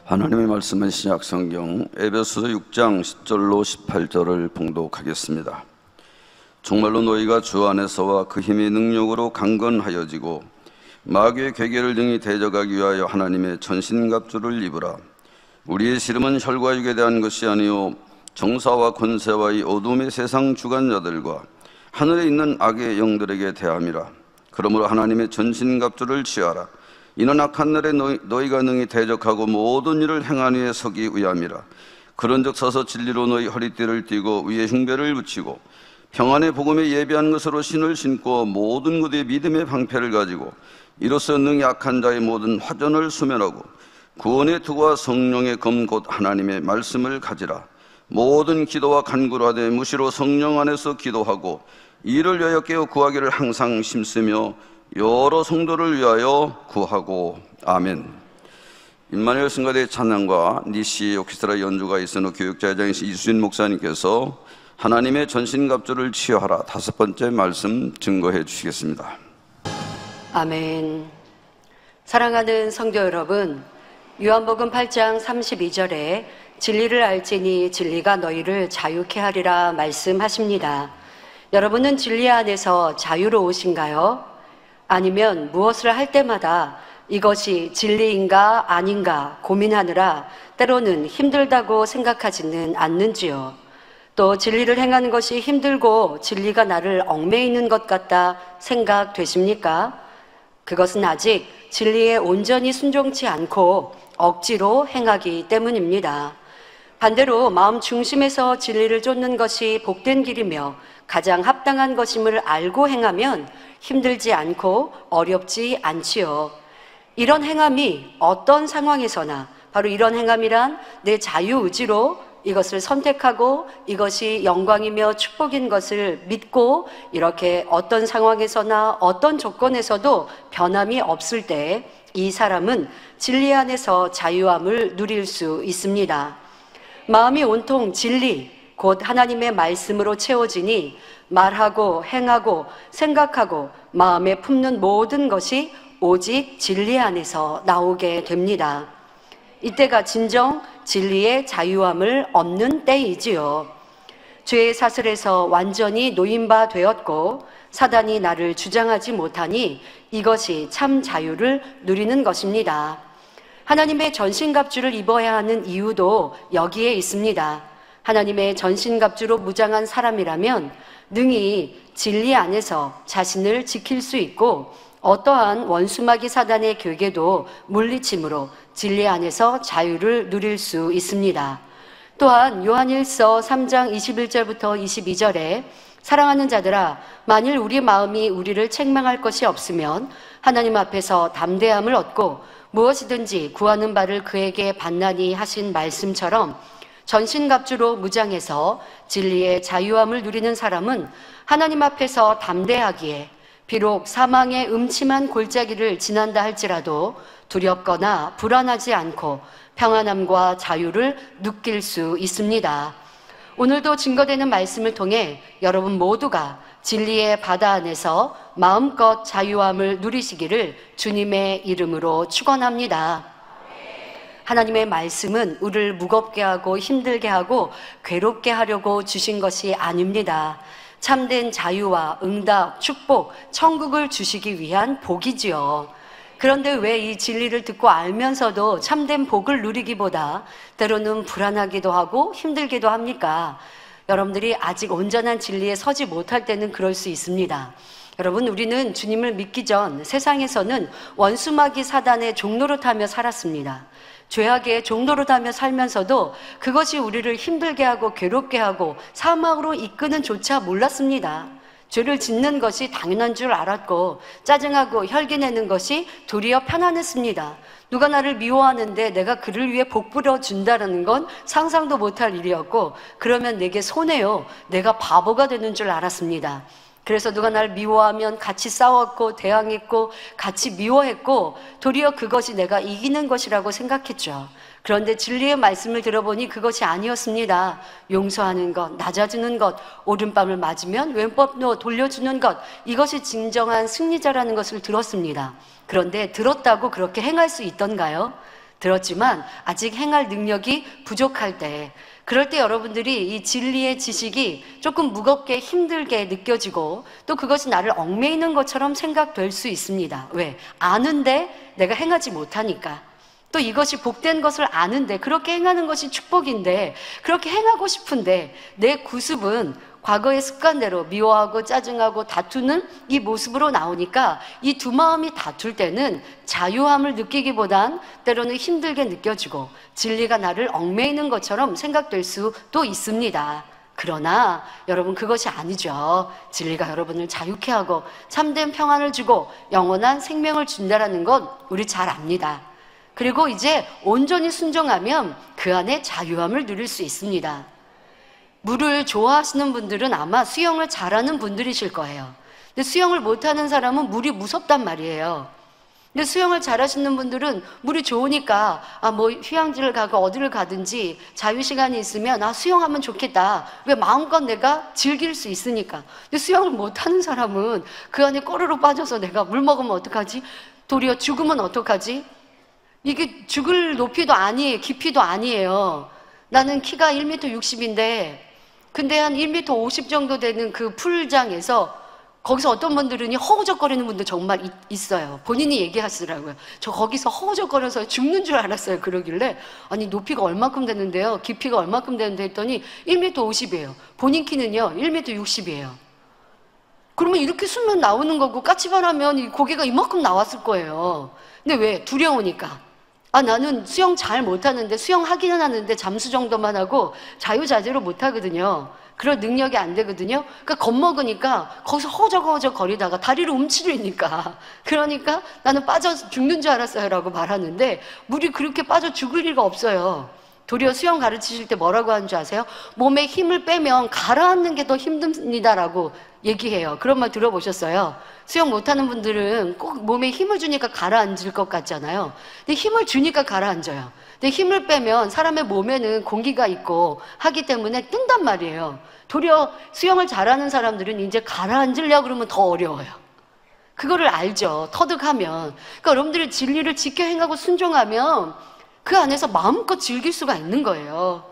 하나님의 말씀은 신약성경 에베소서 6장 10절로 18절을 봉독하겠습니다. 정말로 너희가 주 안에서와 그 힘의 능력으로 강건하여지고 마귀의 괴계를 등이 대적하기 위하여 하나님의 전신갑주를 입으라. 우리의 씨름은 혈과 육에 대한 것이 아니요 정사와 권세와 이 어둠의 세상 주관자들과 하늘에 있는 악의 영들에게 대함이라. 그러므로 하나님의 전신갑주를 취하라. 이는 악한 날에 너희가 능히 대적하고 모든 일을 행한 위에 서기 위함이라. 그런즉 서서 진리로 너희 허리띠를 띠고 위에 흉배를 붙이고 평안의 복음에 예비한 것으로 신을 신고 모든 그대의 믿음의 방패를 가지고 이로써 능히 악한 자의 모든 화전을 수면하고 구원의 투구와 성령의 검 곧 하나님의 말씀을 가지라. 모든 기도와 간구로 하되 무시로 성령 안에서 기도하고 이를 위하여 깨어 구하기를 항상 힘쓰며 여러 성도를 위하여 구하고. 아멘. 임마누엘 성가대의 찬양과 니시 오케스트라 연주가 있은 교육자회장이신 이수진 목사님께서 하나님의 전신갑주를 취하라 다섯 번째 말씀 증거해 주시겠습니다. 아멘. 사랑하는 성도 여러분, 요한복음 8장 32절에 진리를 알지니 진리가 너희를 자유케 하리라 말씀하십니다. 여러분은 진리 안에서 자유로우신가요? 아니면 무엇을 할 때마다 이것이 진리인가 아닌가 고민하느라 때로는 힘들다고 생각하지는 않는지요? 또 진리를 행하는 것이 힘들고 진리가 나를 얽매이는 것 같다 생각되십니까? 그것은 아직 진리에 온전히 순종치 않고 억지로 행하기 때문입니다. 반대로 마음 중심에서 진리를 쫓는 것이 복된 길이며 가장 합당한 것임을 알고 행하면 힘들지 않고 어렵지 않지요. 이런 행함이 어떤 상황에서나 바로 이런 행함이란 내 자유의지로 이것을 선택하고 이것이 영광이며 축복인 것을 믿고 이렇게 어떤 상황에서나 어떤 조건에서도 변함이 없을 때 이 사람은 진리 안에서 자유함을 누릴 수 있습니다. 마음이 온통 진리, 곧 하나님의 말씀으로 채워지니 말하고 행하고 생각하고 마음에 품는 모든 것이 오직 진리 안에서 나오게 됩니다. 이때가 진정 진리의 자유함을 얻는 때이지요. 죄의 사슬에서 완전히 놓임바 되었고 사단이 나를 주장하지 못하니 이것이 참 자유를 누리는 것입니다. 하나님의 전신갑주를 입어야 하는 이유도 여기에 있습니다. 하나님의 전신갑주로 무장한 사람이라면 능히 진리 안에서 자신을 지킬 수 있고 어떠한 원수마귀 사단의 괴계도 물리침으로 진리 안에서 자유를 누릴 수 있습니다. 또한 요한일서 3장 21절부터 22절에 사랑하는 자들아, 만일 우리 마음이 우리를 책망할 것이 없으면 하나님 앞에서 담대함을 얻고 무엇이든지 구하는 바를 그에게 받나니 하신 말씀처럼 전신갑주로 무장해서 진리의 자유함을 누리는 사람은 하나님 앞에서 담대하기에 비록 사망의 음침한 골짜기를 지난다 할지라도 두렵거나 불안하지 않고 평안함과 자유를 느낄 수 있습니다. 오늘도 증거되는 말씀을 통해 여러분 모두가 진리의 바다 안에서 마음껏 자유함을 누리시기를 주님의 이름으로 축원합니다. 하나님의 말씀은 우리를 무겁게 하고 힘들게 하고 괴롭게 하려고 주신 것이 아닙니다. 참된 자유와 응답, 축복, 천국을 주시기 위한 복이지요. 그런데 왜 이 진리를 듣고 알면서도 참된 복을 누리기보다 때로는 불안하기도 하고 힘들기도 합니까? 여러분들이 아직 온전한 진리에 서지 못할 때는 그럴 수 있습니다. 여러분, 우리는 주님을 믿기 전 세상에서는 원수마귀 사단의 종노릇하며 살았습니다. 죄악의 종노릇하며 살면서도 그것이 우리를 힘들게 하고 괴롭게 하고 사망으로 이끄는 조차 몰랐습니다. 죄를 짓는 것이 당연한 줄 알았고 짜증하고 혈기내는 것이 도리어 편안했습니다. 누가 나를 미워하는데 내가 그를 위해 복부려 준다는 건 상상도 못할 일이었고 그러면 내게 손해요. 내가 바보가 되는 줄 알았습니다. 그래서 누가 나를 미워하면 같이 싸웠고 대항했고 같이 미워했고 도리어 그것이 내가 이기는 것이라고 생각했죠. 그런데 진리의 말씀을 들어보니 그것이 아니었습니다. 용서하는 것, 낮아지는 것, 오른밤을 맞으면 왼밤도 돌려주는 것, 이것이 진정한 승리자라는 것을 들었습니다. 그런데 들었다고 그렇게 행할 수 있던가요? 들었지만 아직 행할 능력이 부족할 때, 그럴 때 여러분들이 이 진리의 지식이 조금 무겁게 힘들게 느껴지고 또 그것이 나를 얽매이는 것처럼 생각될 수 있습니다. 왜? 아는데 내가 행하지 못하니까. 또 이것이 복된 것을 아는데, 그렇게 행하는 것이 축복인데, 그렇게 행하고 싶은데 내 구습은 과거의 습관대로 미워하고 짜증하고 다투는 이 모습으로 나오니까 이 두 마음이 다툴 때는 자유함을 느끼기보단 때로는 힘들게 느껴지고 진리가 나를 얽매이는 것처럼 생각될 수도 있습니다. 그러나 여러분, 그것이 아니죠. 진리가 여러분을 자유케 하고 참된 평안을 주고 영원한 생명을 준다라는 건 우리 잘 압니다. 그리고 이제 온전히 순종하면 그 안에 자유함을 누릴 수 있습니다. 물을 좋아하시는 분들은 아마 수영을 잘하는 분들이실 거예요. 근데 수영을 못하는 사람은 물이 무섭단 말이에요. 근데 수영을 잘하시는 분들은 물이 좋으니까 뭐 휴양지를 가고 어디를 가든지 자유시간이 있으면 수영하면 좋겠다. 왜? 마음껏 내가 즐길 수 있으니까. 근데 수영을 못하는 사람은 그 안에 꼬르륵 빠져서 내가 물 먹으면 어떡하지? 도리어 죽으면 어떡하지? 이게 죽을 높이도 아니에요. 깊이도 아니에요. 나는 키가 1m 60인데 근데 한 1m 50 정도 되는 그 풀장에서 거기서 어떤 분들은 허우적거리는 분도 정말 있어요. 본인이 얘기하시더라고요. 저 거기서 허우적거려서 죽는 줄 알았어요. 그러길래 아니 높이가 얼마큼 되는데요, 깊이가 얼마큼 되는데 했더니 1m 50이에요. 본인 키는요 1m 60이에요. 그러면 이렇게 숨면 나오는 거고 까치발하면 이 고개가 이만큼 나왔을 거예요. 근데 왜? 두려우니까. 나는 수영 잘 못하는데, 수영하기는 하는데 잠수 정도만 하고 자유자재로 못하거든요. 그런 능력이 안 되거든요. 그러니까 겁먹으니까 거기서 허우적허우적 거리다가 다리를 움츠리니까, 그러니까 나는 빠져 죽는 줄 알았어요 라고 말하는데, 물이 그렇게 빠져 죽을 리가 없어요. 도리어 수영 가르치실 때 뭐라고 하는 줄 아세요? 몸에 힘을 빼면 가라앉는 게 더 힘듭니다라고 얘기해요. 그런 말 들어보셨어요? 수영 못하는 분들은 꼭 몸에 힘을 주니까 가라앉을 것 같잖아요. 근데 힘을 주니까 가라앉아요. 근데 힘을 빼면 사람의 몸에는 공기가 있고 하기 때문에 뜬단 말이에요. 도리어 수영을 잘하는 사람들은 이제 가라앉으려고 그러면 더 어려워요. 그거를 알죠. 터득하면. 그러니까 여러분들이 진리를 지켜 행하고 순종하면 그 안에서 마음껏 즐길 수가 있는 거예요.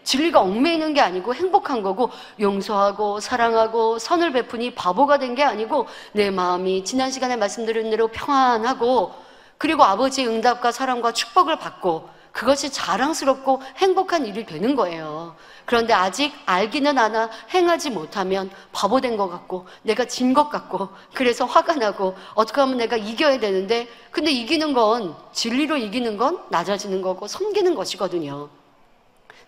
진리가 얽매이는 게 아니고 행복한 거고, 용서하고 사랑하고 선을 베푸니 바보가 된 게 아니고 내 마음이 지난 시간에 말씀드린 대로 평안하고, 그리고 아버지의 응답과 사랑과 축복을 받고, 그것이 자랑스럽고 행복한 일이 되는 거예요. 그런데 아직 알기는 아나 행하지 못하면 바보 된 것 같고 내가 진 것 같고, 그래서 화가 나고 어떻게 하면 내가 이겨야 되는데, 근데 이기는 건, 진리로 이기는 건 낮아지는 거고 섬기는 것이거든요.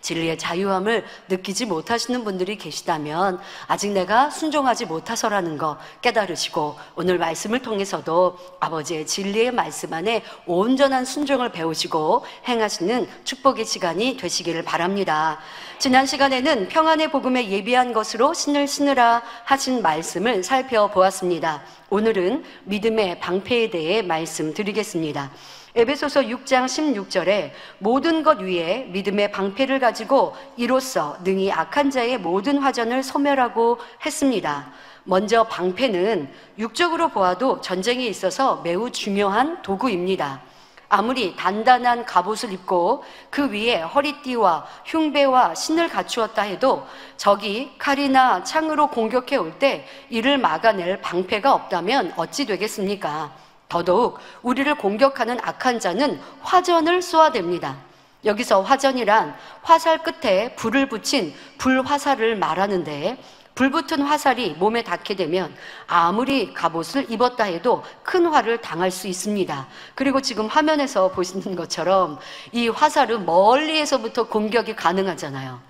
진리의 자유함을 느끼지 못하시는 분들이 계시다면 아직 내가 순종하지 못해서라는 거 깨달으시고, 오늘 말씀을 통해서도 아버지의 진리의 말씀 안에 온전한 순종을 배우시고 행하시는 축복의 시간이 되시기를 바랍니다. 지난 시간에는 평안의 복음에 예비한 것으로 신을 신으라 하신 말씀을 살펴보았습니다. 오늘은 믿음의 방패에 대해 말씀드리겠습니다. 에베소서 6장 16절에 모든 것 위에 믿음의 방패를 가지고 이로써 능히 악한 자의 모든 화전을 소멸하고 했습니다. 먼저 방패는 육적으로 보아도 전쟁에 있어서 매우 중요한 도구입니다. 아무리 단단한 갑옷을 입고 그 위에 허리띠와 흉배와 신을 갖추었다 해도 적이 칼이나 창으로 공격해 올 때 이를 막아낼 방패가 없다면 어찌 되겠습니까? 더더욱 우리를 공격하는 악한 자는 화전을 쏘아댑니다. 여기서 화전이란 화살 끝에 불을 붙인 불화살을 말하는데, 불붙은 화살이 몸에 닿게 되면 아무리 갑옷을 입었다 해도 큰 화를 당할 수 있습니다. 그리고 지금 화면에서 보시는 것처럼 이 화살은 멀리에서부터 공격이 가능하잖아요.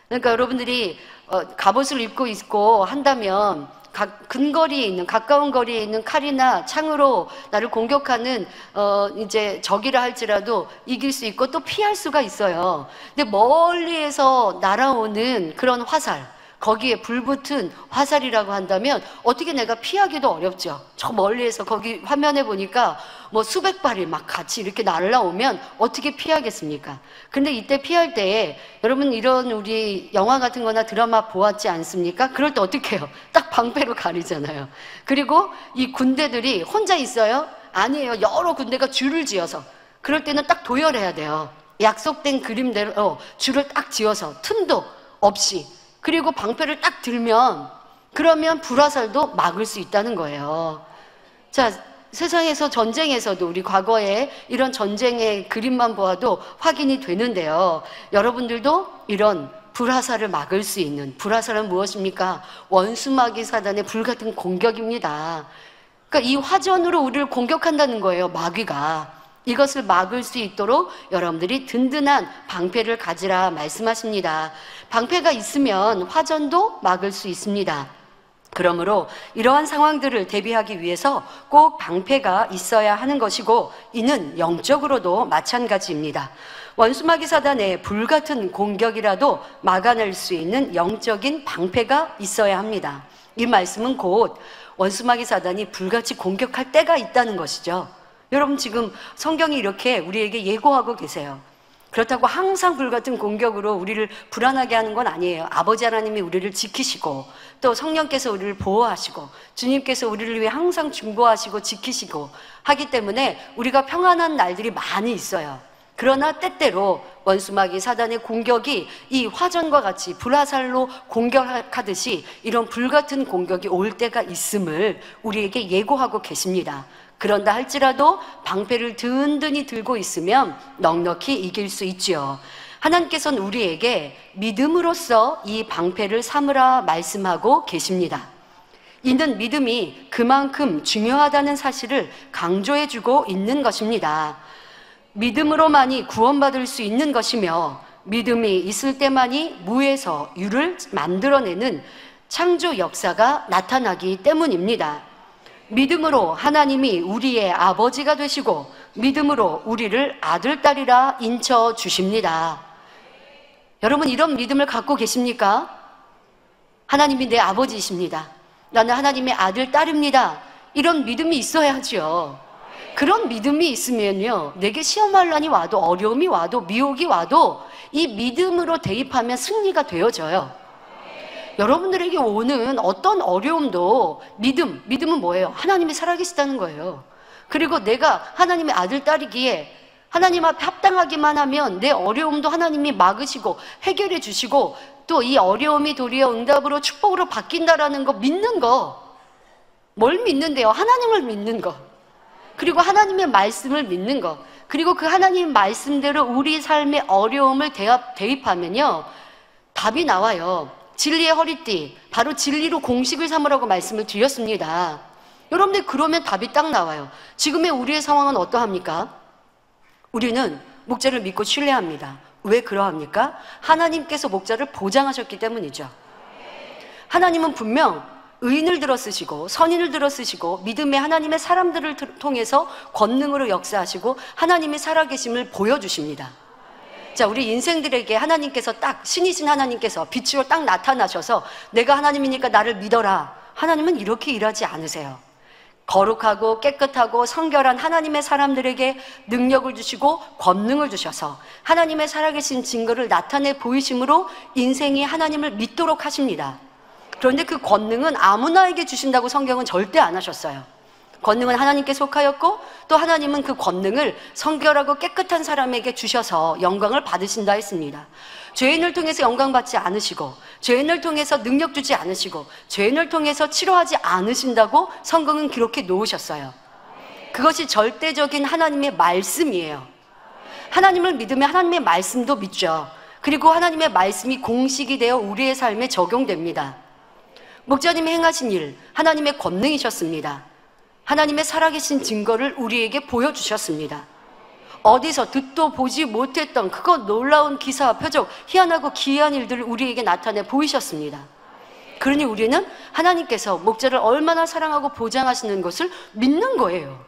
그러니까 여러분들이 갑옷을 입고 있고 한다면 근거리에 있는, 가까운 거리에 있는 칼이나 창으로 나를 공격하는 이제 적이라 할지라도 이길 수 있고 또 피할 수가 있어요. 근데 멀리에서 날아오는 그런 화살, 거기에 불붙은 화살이라고 한다면 어떻게 내가 피하기도 어렵죠. 저 멀리에서 거기 화면에 보니까 뭐 수백 발이 막 같이 이렇게 날아오면 어떻게 피하겠습니까? 근데 이때 피할 때 여러분 이런 우리 영화 같은 거나 드라마 보았지 않습니까? 그럴 때 어떻게 해요? 딱 방패로 가리잖아요. 그리고 이 군대들이 혼자 있어요? 아니에요. 여러 군대가 줄을 지어서 그럴 때는 딱 도열해야 돼요. 약속된 그림대로 줄을 딱 지어서 틈도 없이, 그리고 방패를 딱 들면, 그러면 불화살도 막을 수 있다는 거예요. 자, 세상에서 전쟁에서도 우리 과거에 이런 전쟁의 그림만 보아도 확인이 되는데요. 여러분들도 이런 불화살을 막을 수 있는, 불화살은 무엇입니까? 원수마귀 사단의 불같은 공격입니다. 그러니까 이 화전으로 우리를 공격한다는 거예요, 마귀가. 이것을 막을 수 있도록 여러분들이 든든한 방패를 가지라 말씀하십니다. 방패가 있으면 화전도 막을 수 있습니다. 그러므로 이러한 상황들을 대비하기 위해서 꼭 방패가 있어야 하는 것이고, 이는 영적으로도 마찬가지입니다. 원수마귀 사단의 불같은 공격이라도 막아낼 수 있는 영적인 방패가 있어야 합니다. 이 말씀은 곧 원수마귀 사단이 불같이 공격할 때가 있다는 것이죠. 여러분, 지금 성경이 이렇게 우리에게 예고하고 계세요. 그렇다고 항상 불같은 공격으로 우리를 불안하게 하는 건 아니에요. 아버지 하나님이 우리를 지키시고, 또 성령께서 우리를 보호하시고, 주님께서 우리를 위해 항상 중보하시고 지키시고 하기 때문에 우리가 평안한 날들이 많이 있어요. 그러나 때때로 원수마귀 사단의 공격이 이 화전과 같이 불화살로 공격하듯이 이런 불같은 공격이 올 때가 있음을 우리에게 예고하고 계십니다. 그런다 할지라도 방패를 든든히 들고 있으면 넉넉히 이길 수 있지요. 하나님께서는 우리에게 믿음으로써 이 방패를 삼으라 말씀하고 계십니다. 이는 믿음이 그만큼 중요하다는 사실을 강조해주고 있는 것입니다. 믿음으로만이 구원받을 수 있는 것이며, 믿음이 있을 때만이 무에서 유를 만들어내는 창조 역사가 나타나기 때문입니다. 믿음으로 하나님이 우리의 아버지가 되시고, 믿음으로 우리를 아들, 딸이라 인쳐 주십니다. 여러분, 이런 믿음을 갖고 계십니까? 하나님이 내 아버지이십니다. 나는 하나님의 아들, 딸입니다. 이런 믿음이 있어야죠. 그런 믿음이 있으면요, 내게 시험할 난이 와도, 어려움이 와도, 미혹이 와도 이 믿음으로 대입하면 승리가 되어져요. 여러분들에게 오는 어떤 어려움도 믿음은 뭐예요? 하나님이 살아계시다는 거예요. 그리고 내가 하나님의 아들, 딸이기에 하나님 앞에 합당하기만 하면 내 어려움도 하나님이 막으시고 해결해 주시고, 또 이 어려움이 도리어 응답으로 축복으로 바뀐다라는 거 믿는 거. 뭘 믿는데요? 하나님을 믿는 거. 그리고 하나님의 말씀을 믿는 거. 그리고 그 하나님 말씀대로 우리 삶의 어려움을 대입하면요, 답이 나와요. 진리의 허리띠, 바로 진리로 공식을 삼으라고 말씀을 드렸습니다. 여러분들, 그러면 답이 딱 나와요. 지금의 우리의 상황은 어떠합니까? 우리는 목자를 믿고 신뢰합니다. 왜 그러합니까? 하나님께서 목자를 보장하셨기 때문이죠. 하나님은 분명 의인을 들어 쓰시고 선인을 들어 쓰시고 믿음의 하나님의 사람들을 통해서 권능으로 역사하시고 하나님의 살아계심을 보여주십니다. 자, 우리 인생들에게 하나님께서 딱, 신이신 하나님께서 빛으로 딱 나타나셔서 내가 하나님이니까 나를 믿어라. 하나님은 이렇게 일하지 않으세요. 거룩하고 깨끗하고 성결한 하나님의 사람들에게 능력을 주시고 권능을 주셔서 하나님의 살아계신 증거를 나타내 보이심으로 인생이 하나님을 믿도록 하십니다. 그런데 그 권능은 아무나에게 주신다고 성경은 절대 안 하셨어요. 권능은 하나님께 속하였고, 또 하나님은 그 권능을 성결하고 깨끗한 사람에게 주셔서 영광을 받으신다 했습니다. 죄인을 통해서 영광 받지 않으시고, 죄인을 통해서 능력 주지 않으시고, 죄인을 통해서 치료하지 않으신다고 성경은 기록해 놓으셨어요. 그것이 절대적인 하나님의 말씀이에요. 하나님을 믿으면 하나님의 말씀도 믿죠. 그리고 하나님의 말씀이 공식이 되어 우리의 삶에 적용됩니다. 목자님이 행하신 일, 하나님의 권능이셨습니다. 하나님의 살아계신 증거를 우리에게 보여주셨습니다. 어디서 듣도 보지 못했던 그거 놀라운 기사와 표적, 희한하고 기이한 일들을 우리에게 나타내 보이셨습니다. 그러니 우리는 하나님께서 목자를 얼마나 사랑하고 보장하시는 것을 믿는 거예요.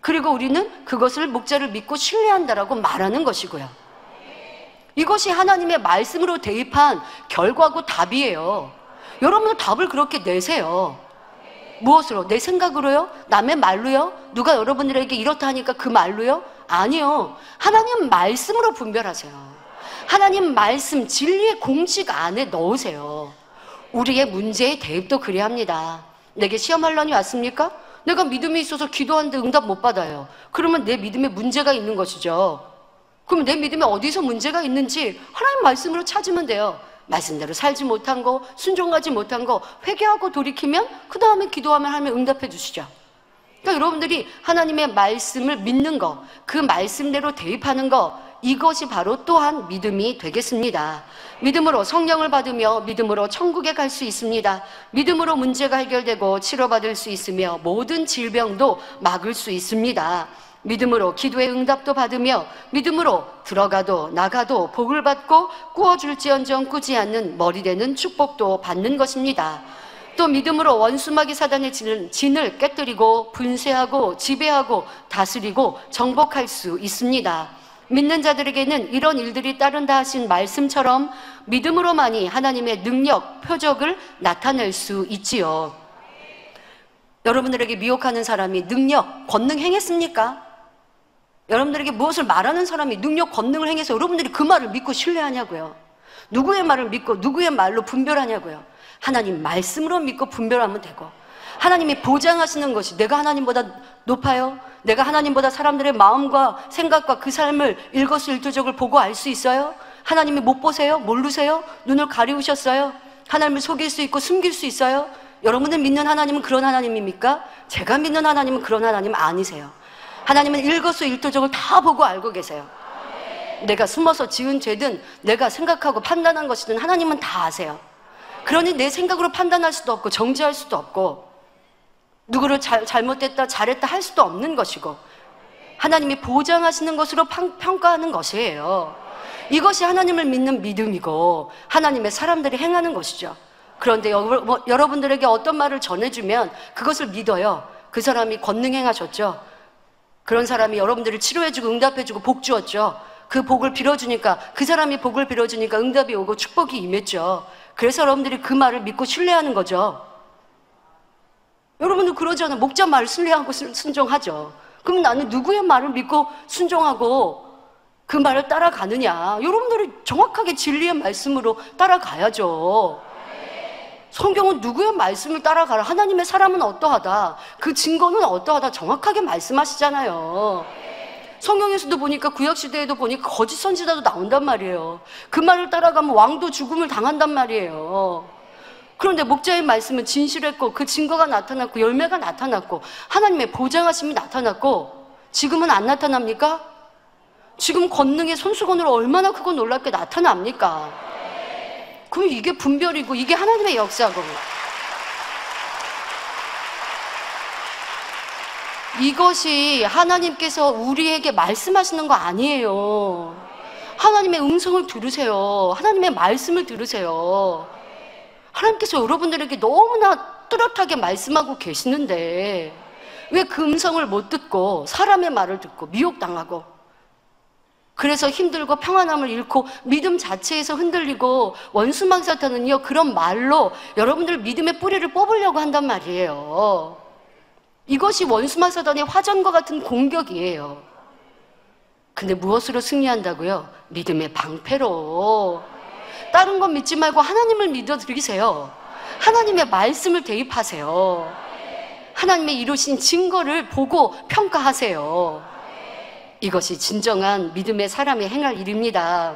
그리고 우리는 그것을 목자를 믿고 신뢰한다라고 말하는 것이고요. 이것이 하나님의 말씀으로 대입한 결과고 답이에요. 여러분은 답을 그렇게 내세요. 무엇으로? 내 생각으로요? 남의 말로요? 누가 여러분들에게 이렇다 하니까 그 말로요? 아니요. 하나님 말씀으로 분별하세요. 하나님 말씀, 진리의 공식 안에 넣으세요. 우리의 문제의 대입도 그래야 합니다. 내게 시험할 난이 왔습니까? 내가 믿음이 있어서 기도하는데 응답 못 받아요. 그러면 내 믿음에 문제가 있는 것이죠. 그럼 내 믿음에 어디서 문제가 있는지 하나님 말씀으로 찾으면 돼요. 말씀대로 살지 못한 거, 순종하지 못한 거 회개하고 돌이키면 그 다음에 기도하면 하나님 응답해 주시죠. 그러니까 여러분들이 하나님의 말씀을 믿는 거, 그 말씀대로 대입하는 거, 이것이 바로 또한 믿음이 되겠습니다. 믿음으로 성령을 받으며 믿음으로 천국에 갈 수 있습니다. 믿음으로 문제가 해결되고 치료받을 수 있으며 모든 질병도 막을 수 있습니다. 믿음으로 기도의 응답도 받으며 믿음으로 들어가도 나가도 복을 받고 꾸어줄지언정 꾸지 않는 머리 되는 축복도 받는 것입니다. 또 믿음으로 원수마귀 사단의 진을 깨뜨리고 분쇄하고 지배하고 다스리고 정복할 수 있습니다. 믿는 자들에게는 이런 일들이 따른다 하신 말씀처럼 믿음으로만이 하나님의 능력, 표적을 나타낼 수 있지요. 여러분들에게 미혹하는 사람이 능력, 권능 행했습니까? 여러분들에게 무엇을 말하는 사람이 능력, 권능을 행해서 여러분들이 그 말을 믿고 신뢰하냐고요. 누구의 말을 믿고 누구의 말로 분별하냐고요. 하나님 말씀으로 믿고 분별하면 되고, 하나님이 보장하시는 것이 내가 하나님보다 높아요? 내가 하나님보다 사람들의 마음과 생각과 그 삶을 일거수일투족을 보고 알 수 있어요? 하나님이 못 보세요? 모르세요? 눈을 가리우셨어요? 하나님을 속일 수 있고 숨길 수 있어요? 여러분을 믿는 하나님은 그런 하나님입니까? 제가 믿는 하나님은 그런 하나님 아니세요. 하나님은 일거수일투족을 다 보고 알고 계세요. 내가 숨어서 지은 죄든 내가 생각하고 판단한 것이든 하나님은 다 아세요. 그러니 내 생각으로 판단할 수도 없고 정죄할 수도 없고 누구를 잘못됐다 잘했다 할 수도 없는 것이고 하나님이 보장하시는 것으로 평가하는 것이에요. 이것이 하나님을 믿는 믿음이고 하나님의 사람들이 행하는 것이죠. 그런데 여러분들에게 어떤 말을 전해주면 그것을 믿어요. 그 사람이 권능 행하셨죠. 그런 사람이 여러분들을 치료해주고 응답해주고 복 주었죠. 그 복을 빌어주니까, 그 사람이 복을 빌어주니까 응답이 오고 축복이 임했죠. 그래서 여러분들이 그 말을 믿고 신뢰하는 거죠. 여러분들 그러잖아요. 목자 말을 신뢰하고 순종하죠. 그럼 나는 누구의 말을 믿고 순종하고 그 말을 따라가느냐? 여러분들이 정확하게 진리의 말씀으로 따라가야죠. 성경은 누구의 말씀을 따라가라. 하나님의 사람은 어떠하다. 그 증거는 어떠하다. 정확하게 말씀하시잖아요. 성경에서도 보니까 구약시대에도 보니까 거짓 선지자도 나온단 말이에요. 그 말을 따라가면 왕도 죽음을 당한단 말이에요. 그런데 목자의 말씀은 진실했고 그 증거가 나타났고 열매가 나타났고 하나님의 보장하심이 나타났고 지금은 안 나타납니까? 지금 권능의 손수건으로 얼마나 크고 놀랍게 나타납니까? 그럼 이게 분별이고 이게 하나님의 역사고 이것이 하나님께서 우리에게 말씀하시는 거 아니에요. 하나님의 음성을 들으세요. 하나님의 말씀을 들으세요. 하나님께서 여러분들에게 너무나 뚜렷하게 말씀하고 계시는데 왜 그 음성을 못 듣고 사람의 말을 듣고 미혹당하고 그래서 힘들고 평안함을 잃고 믿음 자체에서 흔들리고 원수마귀 사탄은요 그런 말로 여러분들 믿음의 뿌리를 뽑으려고 한단 말이에요. 이것이 원수마귀 사탄의 화전과 같은 공격이에요. 근데 무엇으로 승리한다고요? 믿음의 방패로. 다른 건 믿지 말고 하나님을 믿어드리세요. 하나님의 말씀을 대입하세요. 하나님의 이루신 증거를 보고 평가하세요. 이것이 진정한 믿음의 사람이 행할 일입니다.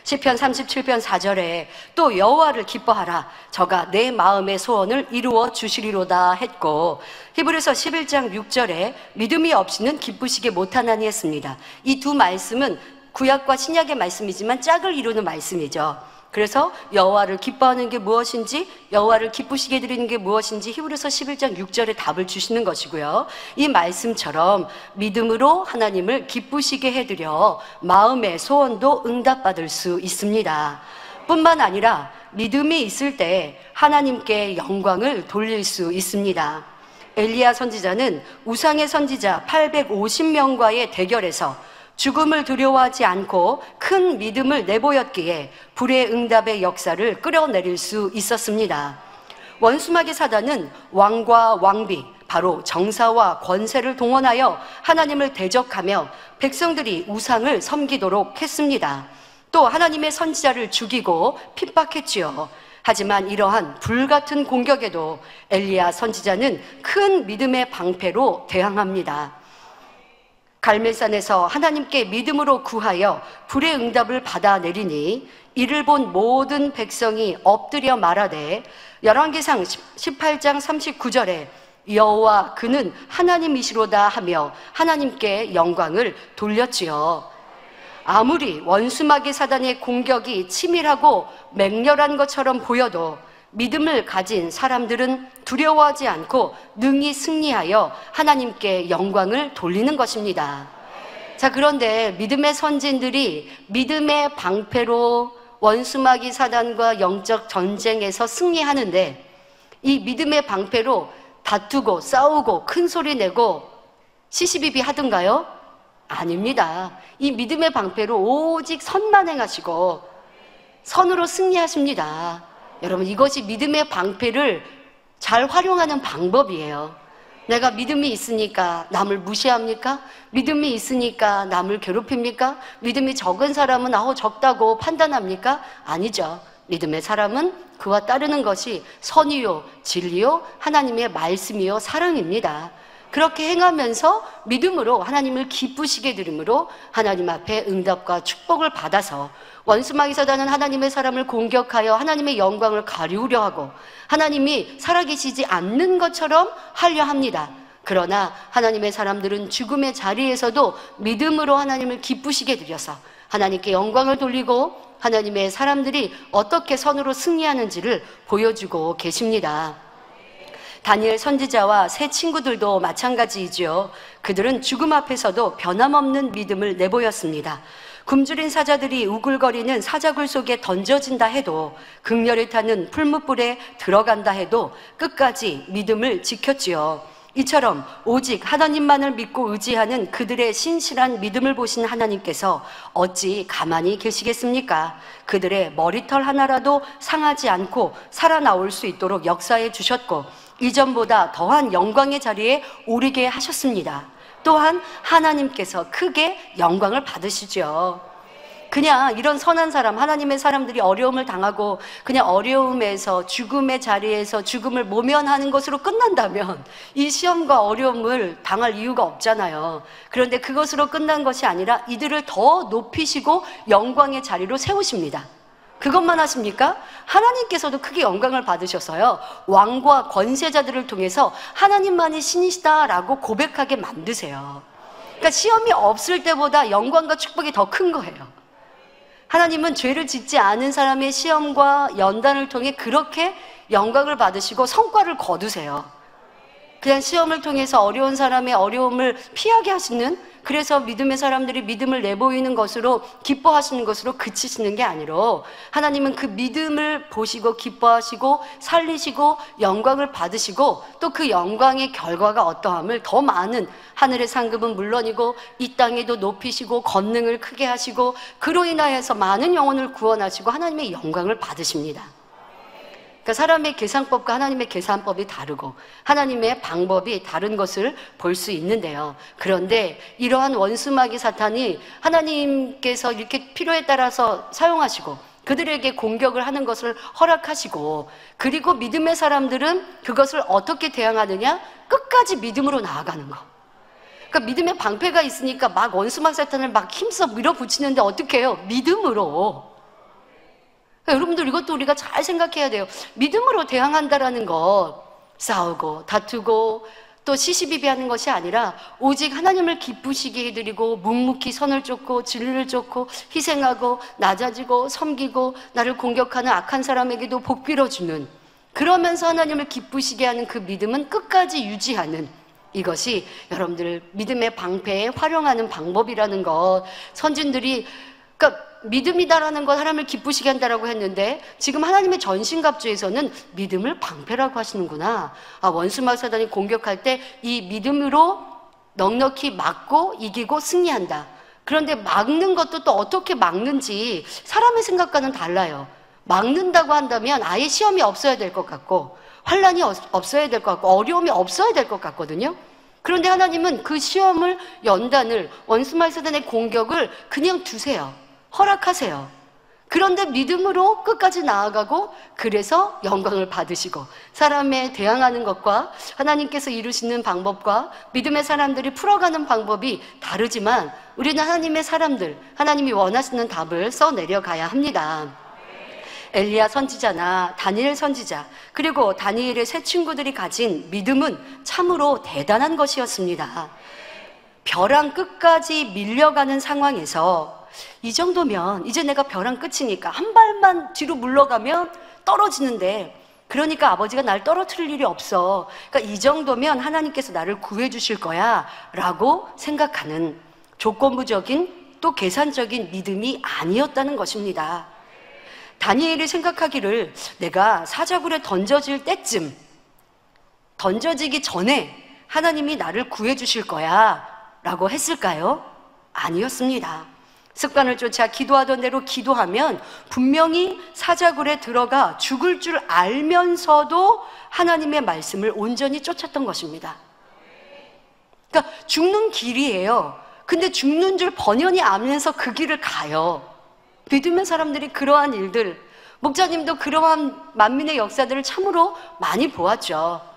시편 37편 4절에 또 여호와를 기뻐하라 저가 내 마음의 소원을 이루어 주시리로다 했고 히브리서 11장 6절에 믿음이 없이는 기쁘시게 못하나니 했습니다. 이 두 말씀은 구약과 신약의 말씀이지만 짝을 이루는 말씀이죠. 그래서 여호와를 기뻐하는 게 무엇인지 여호와를 기쁘시게 드리는 게 무엇인지 히브리서 11장 6절에 답을 주시는 것이고요. 이 말씀처럼 믿음으로 하나님을 기쁘시게 해드려 마음의 소원도 응답받을 수 있습니다. 뿐만 아니라 믿음이 있을 때 하나님께 영광을 돌릴 수 있습니다. 엘리야 선지자는 우상의 선지자 850명과의 대결에서 죽음을 두려워하지 않고 큰 믿음을 내보였기에 불의 응답의 역사를 끌어내릴 수 있었습니다. 원수마귀 사단은 왕과 왕비, 바로 정사와 권세를 동원하여 하나님을 대적하며 백성들이 우상을 섬기도록 했습니다. 또 하나님의 선지자를 죽이고 핍박했지요. 하지만 이러한 불같은 공격에도 엘리야 선지자는 큰 믿음의 방패로 대항합니다. 갈멜산에서 하나님께 믿음으로 구하여 불의 응답을 받아내리니 이를 본 모든 백성이 엎드려 말하되, 열왕기상 18장 39절에 여호와 그는 하나님이시로다 하며 하나님께 영광을 돌렸지요. 아무리 원수마귀 사단의 공격이 치밀하고 맹렬한 것처럼 보여도 믿음을 가진 사람들은 두려워하지 않고 능히 승리하여 하나님께 영광을 돌리는 것입니다. 자, 그런데 믿음의 선진들이 믿음의 방패로 원수마귀 사단과 영적 전쟁에서 승리하는데, 이 믿음의 방패로 다투고 싸우고 큰 소리 내고 시시비비 하던가요? 아닙니다. 이 믿음의 방패로 오직 선만 행하시고 선으로 승리하십니다. 여러분, 이것이 믿음의 방패를 잘 활용하는 방법이에요. 내가 믿음이 있으니까 남을 무시합니까? 믿음이 있으니까 남을 괴롭힙니까? 믿음이 적은 사람은 적다고 판단합니까? 아니죠. 믿음의 사람은 그와 따르는 것이 선이요, 진리요, 하나님의 말씀이요, 사랑입니다. 그렇게 행하면서 믿음으로 하나님을 기쁘시게 드림으로 하나님 앞에 응답과 축복을 받아서 원수마귀 사단은 하나님의 사람을 공격하여 하나님의 영광을 가리우려 하고 하나님이 살아계시지 않는 것처럼 하려 합니다. 그러나 하나님의 사람들은 죽음의 자리에서도 믿음으로 하나님을 기쁘시게 드려서 하나님께 영광을 돌리고 하나님의 사람들이 어떻게 선으로 승리하는지를 보여주고 계십니다. 다니엘 선지자와 세 친구들도 마찬가지이지요. 그들은 죽음 앞에서도 변함없는 믿음을 내보였습니다. 굶주린 사자들이 우글거리는 사자굴 속에 던져진다 해도, 극렬히 타는 풀무불에 들어간다 해도 끝까지 믿음을 지켰지요. 이처럼 오직 하나님만을 믿고 의지하는 그들의 신실한 믿음을 보신 하나님께서 어찌 가만히 계시겠습니까? 그들의 머리털 하나라도 상하지 않고 살아나올 수 있도록 역사해 주셨고 이전보다 더한 영광의 자리에 오르게 하셨습니다. 또한 하나님께서 크게 영광을 받으시죠. 그냥 이런 선한 사람, 하나님의 사람들이 어려움을 당하고 그냥 어려움에서 죽음의 자리에서 죽음을 모면하는 것으로 끝난다면 이 시험과 어려움을 당할 이유가 없잖아요. 그런데 그것으로 끝난 것이 아니라 이들을 더 높이시고 영광의 자리로 세우십니다. 그것만 하십니까? 하나님께서도 크게 영광을 받으셔서요, 왕과 권세자들을 통해서 하나님만이 신이시다라고 고백하게 만드세요. 그러니까 시험이 없을 때보다 영광과 축복이 더 큰 거예요. 하나님은 죄를 짓지 않은 사람의 시험과 연단을 통해 그렇게 영광을 받으시고 성과를 거두세요. 그냥 시험을 통해서 어려운 사람의 어려움을 피하게 하시는, 그래서 믿음의 사람들이 믿음을 내보이는 것으로 기뻐하시는 것으로 그치시는 게 아니라 하나님은 그 믿음을 보시고 기뻐하시고 살리시고 영광을 받으시고 또 그 영광의 결과가 어떠함을 더 많은 하늘의 상급은 물론이고 이 땅에도 높이시고 권능을 크게 하시고 그로 인하여서 많은 영혼을 구원하시고 하나님의 영광을 받으십니다. 그러니까 사람의 계산법과 하나님의 계산법이 다르고 하나님의 방법이 다른 것을 볼 수 있는데요. 그런데 이러한 원수마귀 사탄이 하나님께서 이렇게 필요에 따라서 사용하시고 그들에게 공격을 하는 것을 허락하시고, 그리고 믿음의 사람들은 그것을 어떻게 대항하느냐? 끝까지 믿음으로 나아가는 거. 그러니까 믿음의 방패가 있으니까 막 원수마귀 사탄을 막 힘써 밀어붙이는데 어떻게 해요? 믿음으로. 그러니까 여러분들 이것도 우리가 잘 생각해야 돼요. 믿음으로 대항한다라는 것, 싸우고 다투고 또 시시비비하는 것이 아니라 오직 하나님을 기쁘시게 해드리고 묵묵히 선을 쫓고 진리를 쫓고 희생하고 낮아지고 섬기고 나를 공격하는 악한 사람에게도 복 빌어주는, 그러면서 하나님을 기쁘시게 하는 그 믿음은 끝까지 유지하는, 이것이 여러분들 믿음의 방패에 활용하는 방법이라는 것. 선진들이 그러니까 믿음이다라는 건 하나님을 기쁘시게 한다라고 했는데 지금 하나님의 전신갑주에서는 믿음을 방패라고 하시는구나. 원수마귀 사단이 공격할 때 이 믿음으로 넉넉히 막고 이기고 승리한다. 그런데 막는 것도 또 어떻게 막는지 사람의 생각과는 달라요. 막는다고 한다면 아예 시험이 없어야 될 것 같고 환난이 없어야 될 것 같고 어려움이 없어야 될 것 같거든요. 그런데 하나님은 그 시험을, 연단을, 원수마귀 사단의 공격을 그냥 두세요. 허락하세요. 그런데 믿음으로 끝까지 나아가고 그래서 영광을 받으시고 사람에 대항하는 것과 하나님께서 이루시는 방법과 믿음의 사람들이 풀어가는 방법이 다르지만 우리는 하나님의 사람들, 하나님이 원하시는 답을 써내려가야 합니다. 엘리야 선지자나 다니엘 선지자 그리고 다니엘의 세 친구들이 가진 믿음은 참으로 대단한 것이었습니다. 벼랑 끝까지 밀려가는 상황에서 이 정도면 이제 내가 벼랑 끝이니까 한 발만 뒤로 물러가면 떨어지는데 그러니까 아버지가 날 떨어뜨릴 일이 없어. 그러니까 이 정도면 하나님께서 나를 구해 주실 거야 라고 생각하는 조건부적인 또 계산적인 믿음이 아니었다는 것입니다. 다니엘이 생각하기를 내가 사자굴에 던져질 때쯤 던져지기 전에 하나님이 나를 구해 주실 거야 라고 했을까요? 아니었습니다. 습관을 쫓아 기도하던 대로 기도하면 분명히 사자굴에 들어가 죽을 줄 알면서도 하나님의 말씀을 온전히 쫓았던 것입니다. 그러니까 죽는 길이에요. 근데 죽는 줄 번연히 알면서 그 길을 가요. 믿음의 사람들이 그러한 일들, 목자님도 그러한 만민의 역사들을 참으로 많이 보았죠.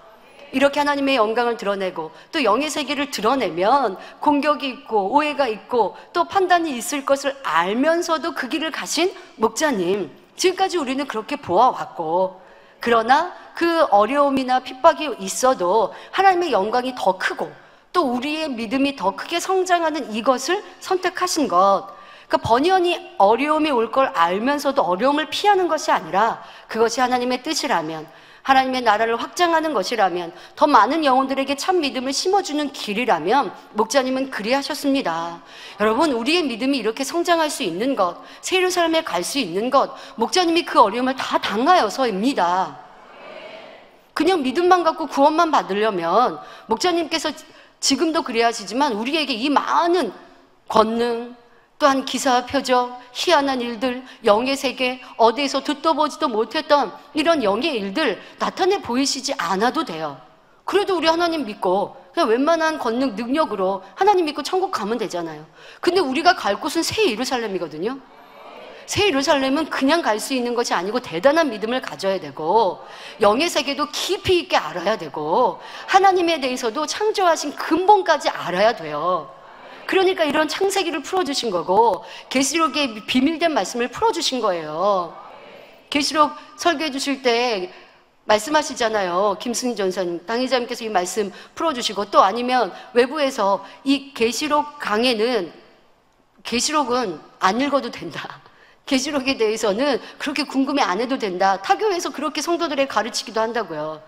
이렇게 하나님의 영광을 드러내고 또 영의 세계를 드러내면 공격이 있고 오해가 있고 또 판단이 있을 것을 알면서도 그 길을 가신 목자님, 지금까지 우리는 그렇게 보아왔고, 그러나 그 어려움이나 핍박이 있어도 하나님의 영광이 더 크고 또 우리의 믿음이 더 크게 성장하는 이것을 선택하신 것, 그러니까 번연히 어려움이 올 걸 알면서도 어려움을 피하는 것이 아니라 그것이 하나님의 뜻이라면, 하나님의 나라를 확장하는 것이라면, 더 많은 영혼들에게 참 믿음을 심어주는 길이라면 목자님은 그리하셨습니다. 여러분, 우리의 믿음이 이렇게 성장할 수 있는 것, 새 예루살렘에 갈 수 있는 것, 목자님이 그 어려움을 다 당하여서입니다. 그냥 믿음만 갖고 구원만 받으려면 목자님께서 지금도 그리하시지만 우리에게 이 많은 권능, 또한 기사와 표적, 희한한 일들, 영의 세계, 어디에서 듣도 보지도 못했던 이런 영의 일들 나타내 보이시지 않아도 돼요. 그래도 우리 하나님 믿고 그냥 웬만한 권능, 능력으로 하나님 믿고 천국 가면 되잖아요. 근데 우리가 갈 곳은 새 예루살렘이거든요. 새 예루살렘은 그냥 갈 수 있는 것이 아니고 대단한 믿음을 가져야 되고, 영의 세계도 깊이 있게 알아야 되고, 하나님에 대해서도 창조하신 근본까지 알아야 돼요. 그러니까 이런 창세기를 풀어주신 거고 계시록의 비밀된 말씀을 풀어주신 거예요. 계시록 설교해 주실 때 말씀하시잖아요. 김승희 전사님, 당회자님께서 이 말씀 풀어주시고, 또 아니면 외부에서 이 계시록 강에는 계시록은 안 읽어도 된다, 계시록에 대해서는 그렇게 궁금해 안 해도 된다, 타교에서 그렇게 성도들에게 가르치기도 한다고요.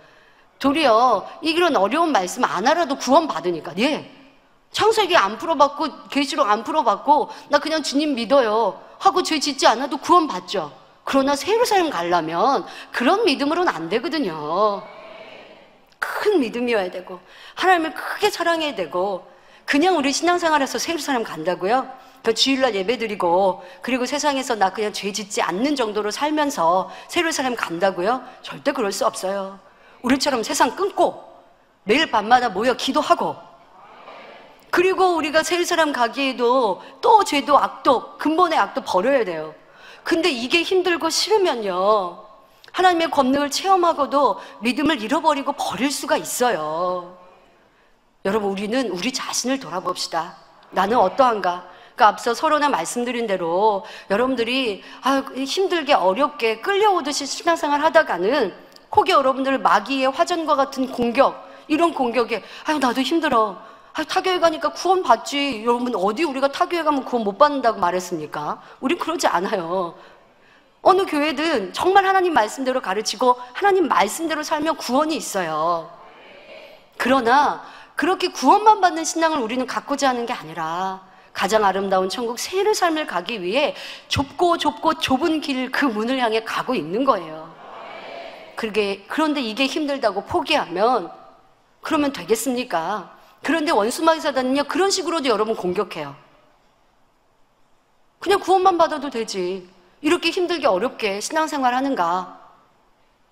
도리어 이런 어려운 말씀 안 알아도 구원 받으니까. 예, 창세기 안 풀어봤고 계시록 안 풀어봤고 나 그냥 주님 믿어요 하고 죄 짓지 않아도 구원 받죠. 그러나 새 예루살렘 가려면 그런 믿음으로는 안 되거든요. 큰 믿음이어야 되고 하나님을 크게 사랑해야 되고. 그냥 우리 신앙생활에서 새 예루살렘 간다고요? 그 주일날 예배드리고 그리고 세상에서 나 그냥 죄 짓지 않는 정도로 살면서 새 예루살렘 간다고요? 절대 그럴 수 없어요. 우리처럼 세상 끊고 매일 밤마다 모여 기도하고, 그리고 우리가 새 예루살렘 가기에도 또 죄도 악도, 근본의 악도 버려야 돼요. 근데 이게 힘들고 싫으면요, 하나님의 권능을 체험하고도 믿음을 잃어버리고 버릴 수가 있어요. 여러분, 우리는 우리 자신을 돌아봅시다. 나는 어떠한가? 그러니까 앞서 서론에 말씀드린 대로 여러분들이 힘들게 어렵게 끌려오듯이 신앙생활 하다가는 혹여 여러분들 마귀의 화전과 같은 공격, 이런 공격에 나도 힘들어, 타교회 가니까 구원 받지. 여러분, 어디 우리가 타교회 가면 구원 못 받는다고 말했습니까? 우린 그러지 않아요. 어느 교회든 정말 하나님 말씀대로 가르치고 하나님 말씀대로 살면 구원이 있어요. 그러나 그렇게 구원만 받는 신앙을 우리는 갖고자 하는 게 아니라 가장 아름다운 천국 새 예루살렘을 가기 위해 좁고 좁은 길, 그 문을 향해 가고 있는 거예요. 그런데 이게 힘들다고 포기하면 그러면 되겠습니까? 그런데 원수마귀 사단은요, 그런 식으로도 여러분 공격해요. 그냥 구원만 받아도 되지, 이렇게 힘들게 어렵게 신앙생활 하는가?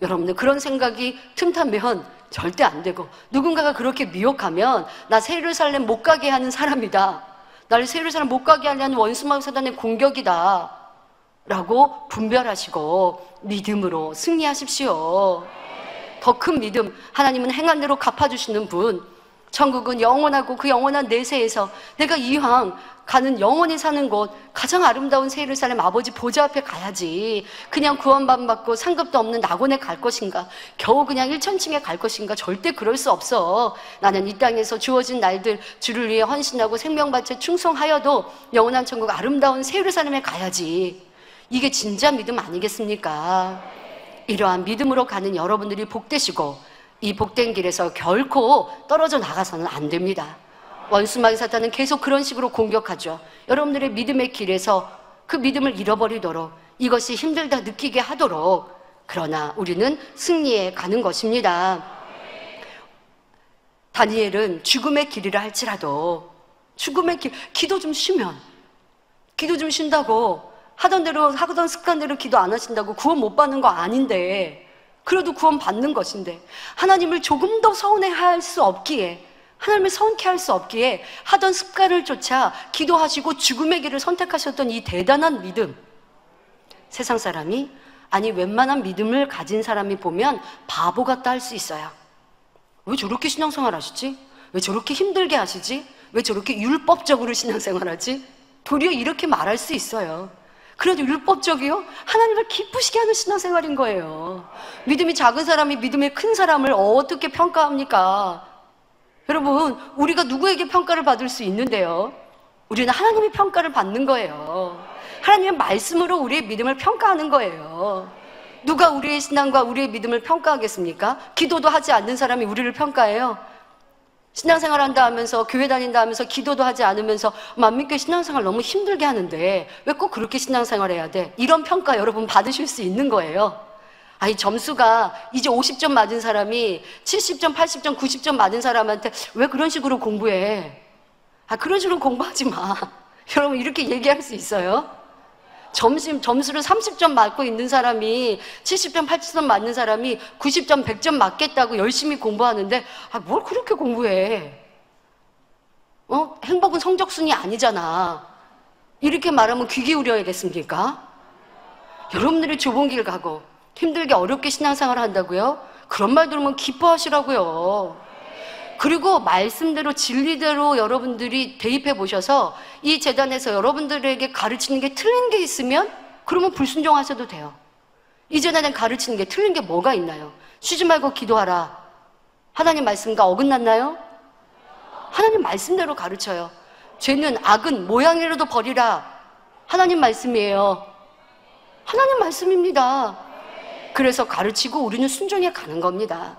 여러분들 그런 생각이 틈타면 절대 안 되고, 누군가가 그렇게 미혹하면 나 새 예루살렘 못 가게 하는 사람이다, 나를 새 예루살렘 못 가게 하려는 원수마귀 사단의 공격이다, 라고 분별하시고 믿음으로 승리하십시오. 더 큰 믿음, 하나님은 행한대로 갚아주시는 분, 천국은 영원하고 그 영원한 내세에서 내가 이왕 가는 영원히 사는 곳, 가장 아름다운 새 예루살렘 아버지 보좌 앞에 가야지 그냥 구원받고 상급도 없는 낙원에 갈 것인가, 겨우 그냥 1천층에 갈 것인가. 절대 그럴 수 없어. 나는 이 땅에서 주어진 날들 주를 위해 헌신하고 생명 바쳐 충성하여도 영원한 천국 아름다운 새 예루살렘에 가야지. 이게 진짜 믿음 아니겠습니까? 이러한 믿음으로 가는 여러분들이 복되시고, 이 복된 길에서 결코 떨어져 나가서는 안 됩니다. 원수마귀 사탄은 계속 그런 식으로 공격하죠. 여러분들의 믿음의 길에서 그 믿음을 잃어버리도록, 이것이 힘들다 느끼게 하도록. 그러나 우리는 승리해 가는 것입니다. 다니엘은 죽음의 길이라 할지라도, 죽음의 길, 기도 좀 쉬면, 기도 좀 쉰다고 하던 대로, 하던 습관대로 기도 안 하신다고 구원 못 받는 거 아닌데, 그래도 구원 받는 것인데, 하나님을 조금 더 서운해할 수 없기에, 하나님을 서운케 할 수 없기에 하던 습관을 쫓아 기도하시고 죽음의 길을 선택하셨던 이 대단한 믿음, 세상 사람이, 아니 웬만한 믿음을 가진 사람이 보면 바보 같다 할 수 있어요. 왜 저렇게 신앙생활 하시지? 왜 저렇게 힘들게 하시지? 왜 저렇게 율법적으로 신앙생활 하지? 도리어 이렇게 말할 수 있어요. 그래도 율법적이요? 하나님을 기쁘시게 하는 신앙생활인 거예요. 믿음이 작은 사람이 믿음의 큰 사람을 어떻게 평가합니까? 여러분, 우리가 누구에게 평가를 받을 수 있는데요? 우리는 하나님의 평가를 받는 거예요. 하나님의 말씀으로 우리의 믿음을 평가하는 거예요. 누가 우리의 신앙과 우리의 믿음을 평가하겠습니까? 기도도 하지 않는 사람이 우리를 평가해요. 신앙생활 한다 하면서, 교회 다닌다 하면서, 기도도 하지 않으면서 만민교회 신앙생활 너무 힘들게 하는데 왜 꼭 그렇게 신앙생활 해야 돼? 이런 평가 여러분 받으실 수 있는 거예요. 아니, 점수가 이제 50점 맞은 사람이 70점, 80점, 90점 맞은 사람한테 왜 그런 식으로 공부해? 아, 그런 식으로 공부하지 마. 여러분, 이렇게 얘기할 수 있어요? 점수를 30점 맞고 있는 사람이, 70점, 80점 맞는 사람이 90점, 100점 맞겠다고 열심히 공부하는데, 아, 뭘 그렇게 공부해? 행복은 성적순이 아니잖아. 이렇게 말하면 귀 기울여야겠습니까? 여러분들이 좁은 길 가고 힘들게 어렵게 신앙생활 한다고요? 그런 말 들으면 기뻐하시라고요. 그리고 말씀대로 진리대로 여러분들이 대입해 보셔서 이 재단에서 여러분들에게 가르치는 게 틀린 게 있으면 그러면 불순종하셔도 돼요. 이 재단에 가르치는 게 틀린 게 뭐가 있나요? 쉬지 말고 기도하라. 하나님 말씀과 어긋났나요? 하나님 말씀대로 가르쳐요. 죄는, 악은 모양이라도 버리라. 하나님 말씀이에요. 하나님 말씀입니다. 그래서 가르치고 우리는 순종해 가는 겁니다.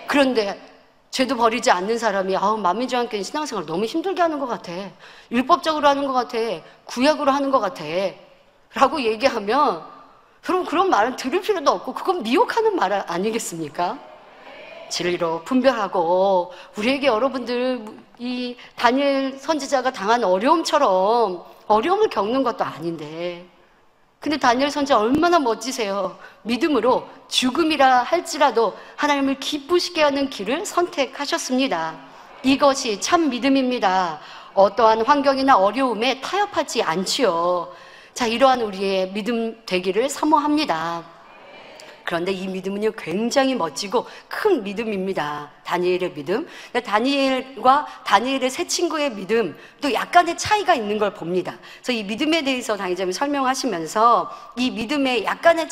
그런데 죄도 버리지 않는 사람이, 만민주한교회 신앙생활 너무 힘들게 하는 것 같아, 율법적으로 하는 것 같아, 구약으로 하는 것 같아 라고 얘기하면, 여러분, 그런 말은 들을 필요도 없고 그건 미혹하는 말 아니겠습니까? 진리로 분별하고, 우리에게 여러분들 이 다니엘 선지자가 당한 어려움처럼 어려움을 겪는 것도 아닌데, 근데 다니엘 선지자 얼마나 멋지세요. 믿음으로 죽음이라 할지라도 하나님을 기쁘시게 하는 길을 선택하셨습니다. 이것이 참 믿음입니다. 어떠한 환경이나 어려움에 타협하지 않지요. 자, 이러한 우리의 믿음 되기를 사모합니다. 그런데 이 믿음은요, 굉장히 멋지고 큰 믿음입니다. 다니엘의 믿음. 다니엘과 다니엘의 세 친구의 믿음, 또 약간의 차이가 있는 걸 봅니다. 그래서 이 믿음에 대해서 당회장님이 설명하시면서 이 믿음에 약간의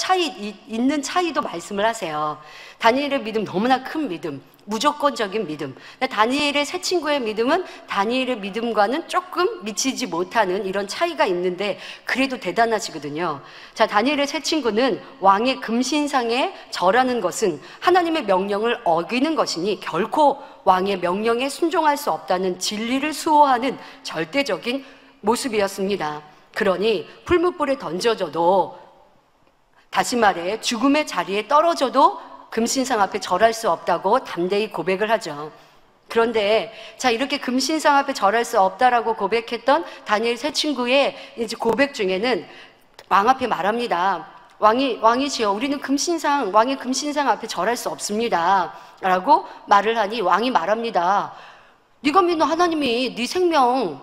있는 차이도 말씀을 하세요. 다니엘의 믿음, 너무나 큰 믿음, 무조건적인 믿음. 다니엘의 세 친구의 믿음은 다니엘의 믿음과는 조금 미치지 못하는 이런 차이가 있는데 그래도 대단하시거든요. 자, 다니엘의 세 친구는 왕의 금신상에 절하는 것은 하나님의 명령을 어기는 것이니 결코 왕의 명령에 순종할 수 없다는 진리를 수호하는 절대적인 모습이었습니다. 그러니 풀무불에 던져져도, 다시 말해 죽음의 자리에 떨어져도 금신상 앞에 절할 수 없다고 담대히 고백을 하죠. 그런데 자, 이렇게 금신상 앞에 절할 수 없다라고 고백했던 다니엘 세 친구의 이제 고백 중에는 왕 앞에 말합니다. 왕이시여, 우리는 왕의 금신상 앞에 절할 수 없습니다 라고 말을 하니 왕이 말합니다. 네가 믿는 하나님이 네 생명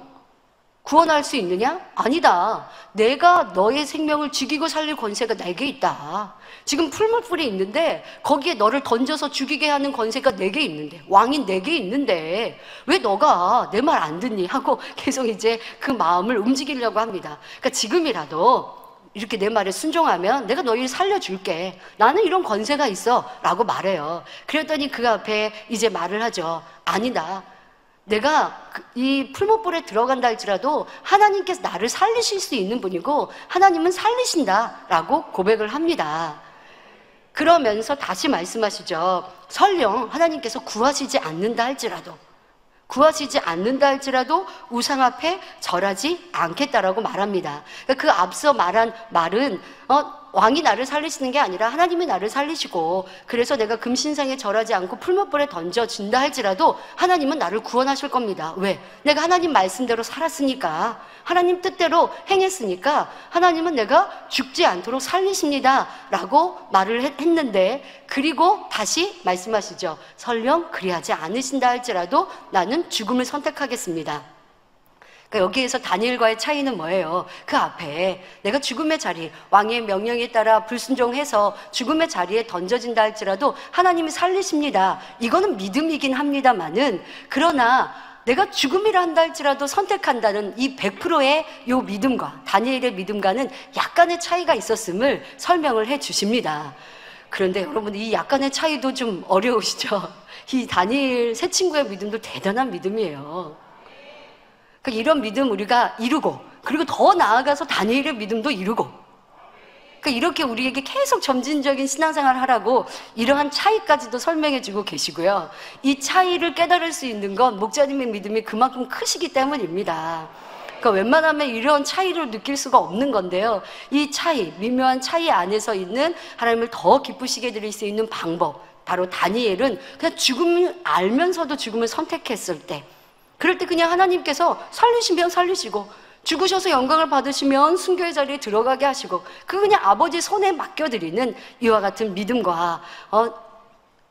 구원할 수 있느냐? 아니다. 내가 너의 생명을 죽이고 살릴 권세가 내게 있다. 지금 풀무불이 있는데 거기에 너를 던져서 죽이게 하는 권세가 내게 있는데, 왕인 내게 있는데 왜 너가 내 말 안 듣니? 하고 계속 이제 그 마음을 움직이려고 합니다. 그러니까 지금이라도 이렇게 내 말에 순종하면 내가 너희를 살려줄게. 나는 이런 권세가 있어. 라고 말해요. 그랬더니 그 앞에 이제 말을 하죠. 아니다. 내가 이 풀무불에 들어간다 할지라도 하나님께서 나를 살리실 수 있는 분이고 하나님은 살리신다 라고 고백을 합니다. 그러면서 다시 말씀하시죠. 설령 하나님께서 구하시지 않는다 할지라도 우상 앞에 절하지 않겠다라고 말합니다. 그 앞서 말한 말은 왕이 나를 살리시는 게 아니라 하나님이 나를 살리시고, 그래서 내가 금신상에 절하지 않고 풀무불에 던져진다 할지라도 하나님은 나를 구원하실 겁니다. 왜? 내가 하나님 말씀대로 살았으니까, 하나님 뜻대로 행했으니까 하나님은 내가 죽지 않도록 살리십니다 라고 말을 했는데, 그리고 다시 말씀하시죠. 설령 그리하지 않으신다 할지라도 나는 죽음을 선택하겠습니다. 그러니까 여기에서 다니엘과의 차이는 뭐예요? 그 앞에 내가 죽음의 자리, 왕의 명령에 따라 불순종해서 죽음의 자리에 던져진다 할지라도 하나님이 살리십니다. 이거는 믿음이긴 합니다만은, 그러나 내가 죽음이라 한다 할지라도 선택한다는 이 100%의 요 믿음과 다니엘의 믿음과는 약간의 차이가 있었음을 설명을 해 주십니다. 그런데 여러분, 이 약간의 차이도 좀 어려우시죠? 이 다니엘 세 친구의 믿음도 대단한 믿음이에요. 그러니까 이런 믿음 우리가 이루고, 그리고 더 나아가서 다니엘의 믿음도 이루고, 그러니까 이렇게 우리에게 계속 점진적인 신앙생활을 하라고 이러한 차이까지도 설명해 주고 계시고요. 이 차이를 깨달을 수 있는 건 목자님의 믿음이 그만큼 크시기 때문입니다. 그러니까 웬만하면 이런 차이를 느낄 수가 없는 건데요. 이 차이, 미묘한 차이 안에서 있는 하나님을 더 기쁘시게 드릴 수 있는 방법, 바로 다니엘은 그냥 죽음을 알면서도 죽음을 선택했을 때, 그럴 때 그냥 하나님께서 살리시면 살리시고, 죽으셔서 영광을 받으시면 순교의 자리에 들어가게 하시고, 그냥 아버지 손에 맡겨드리는 이와 같은 믿음과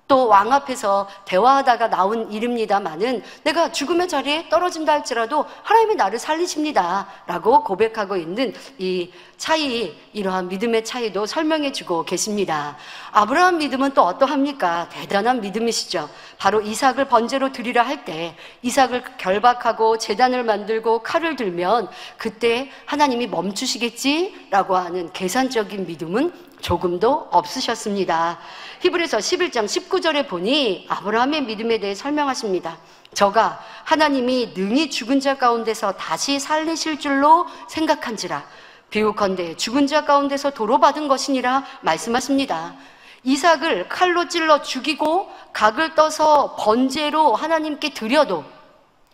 또 왕 앞에서 대화하다가 나온 일입니다마는, 내가 죽음의 자리에 떨어진다 할지라도 하나님이 나를 살리십니다 라고 고백하고 있는 이 차이, 이러한 믿음의 차이도 설명해 주고 계십니다. 아브라함 믿음은 또 어떠합니까? 대단한 믿음이시죠. 바로 이삭을 번제로 드리라 할 때 이삭을 결박하고 제단을 만들고 칼을 들면 그때 하나님이 멈추시겠지라고 하는 계산적인 믿음은 조금도 없으셨습니다. 히브리서 11장 19절에 보니 아브라함의 믿음에 대해 설명하십니다. 저가 하나님이 능히 죽은 자 가운데서 다시 살리실 줄로 생각한지라, 비유컨대 죽은 자 가운데서 도로받은 것이니라 말씀하십니다. 이삭을 칼로 찔러 죽이고 각을 떠서 번제로 하나님께 드려도,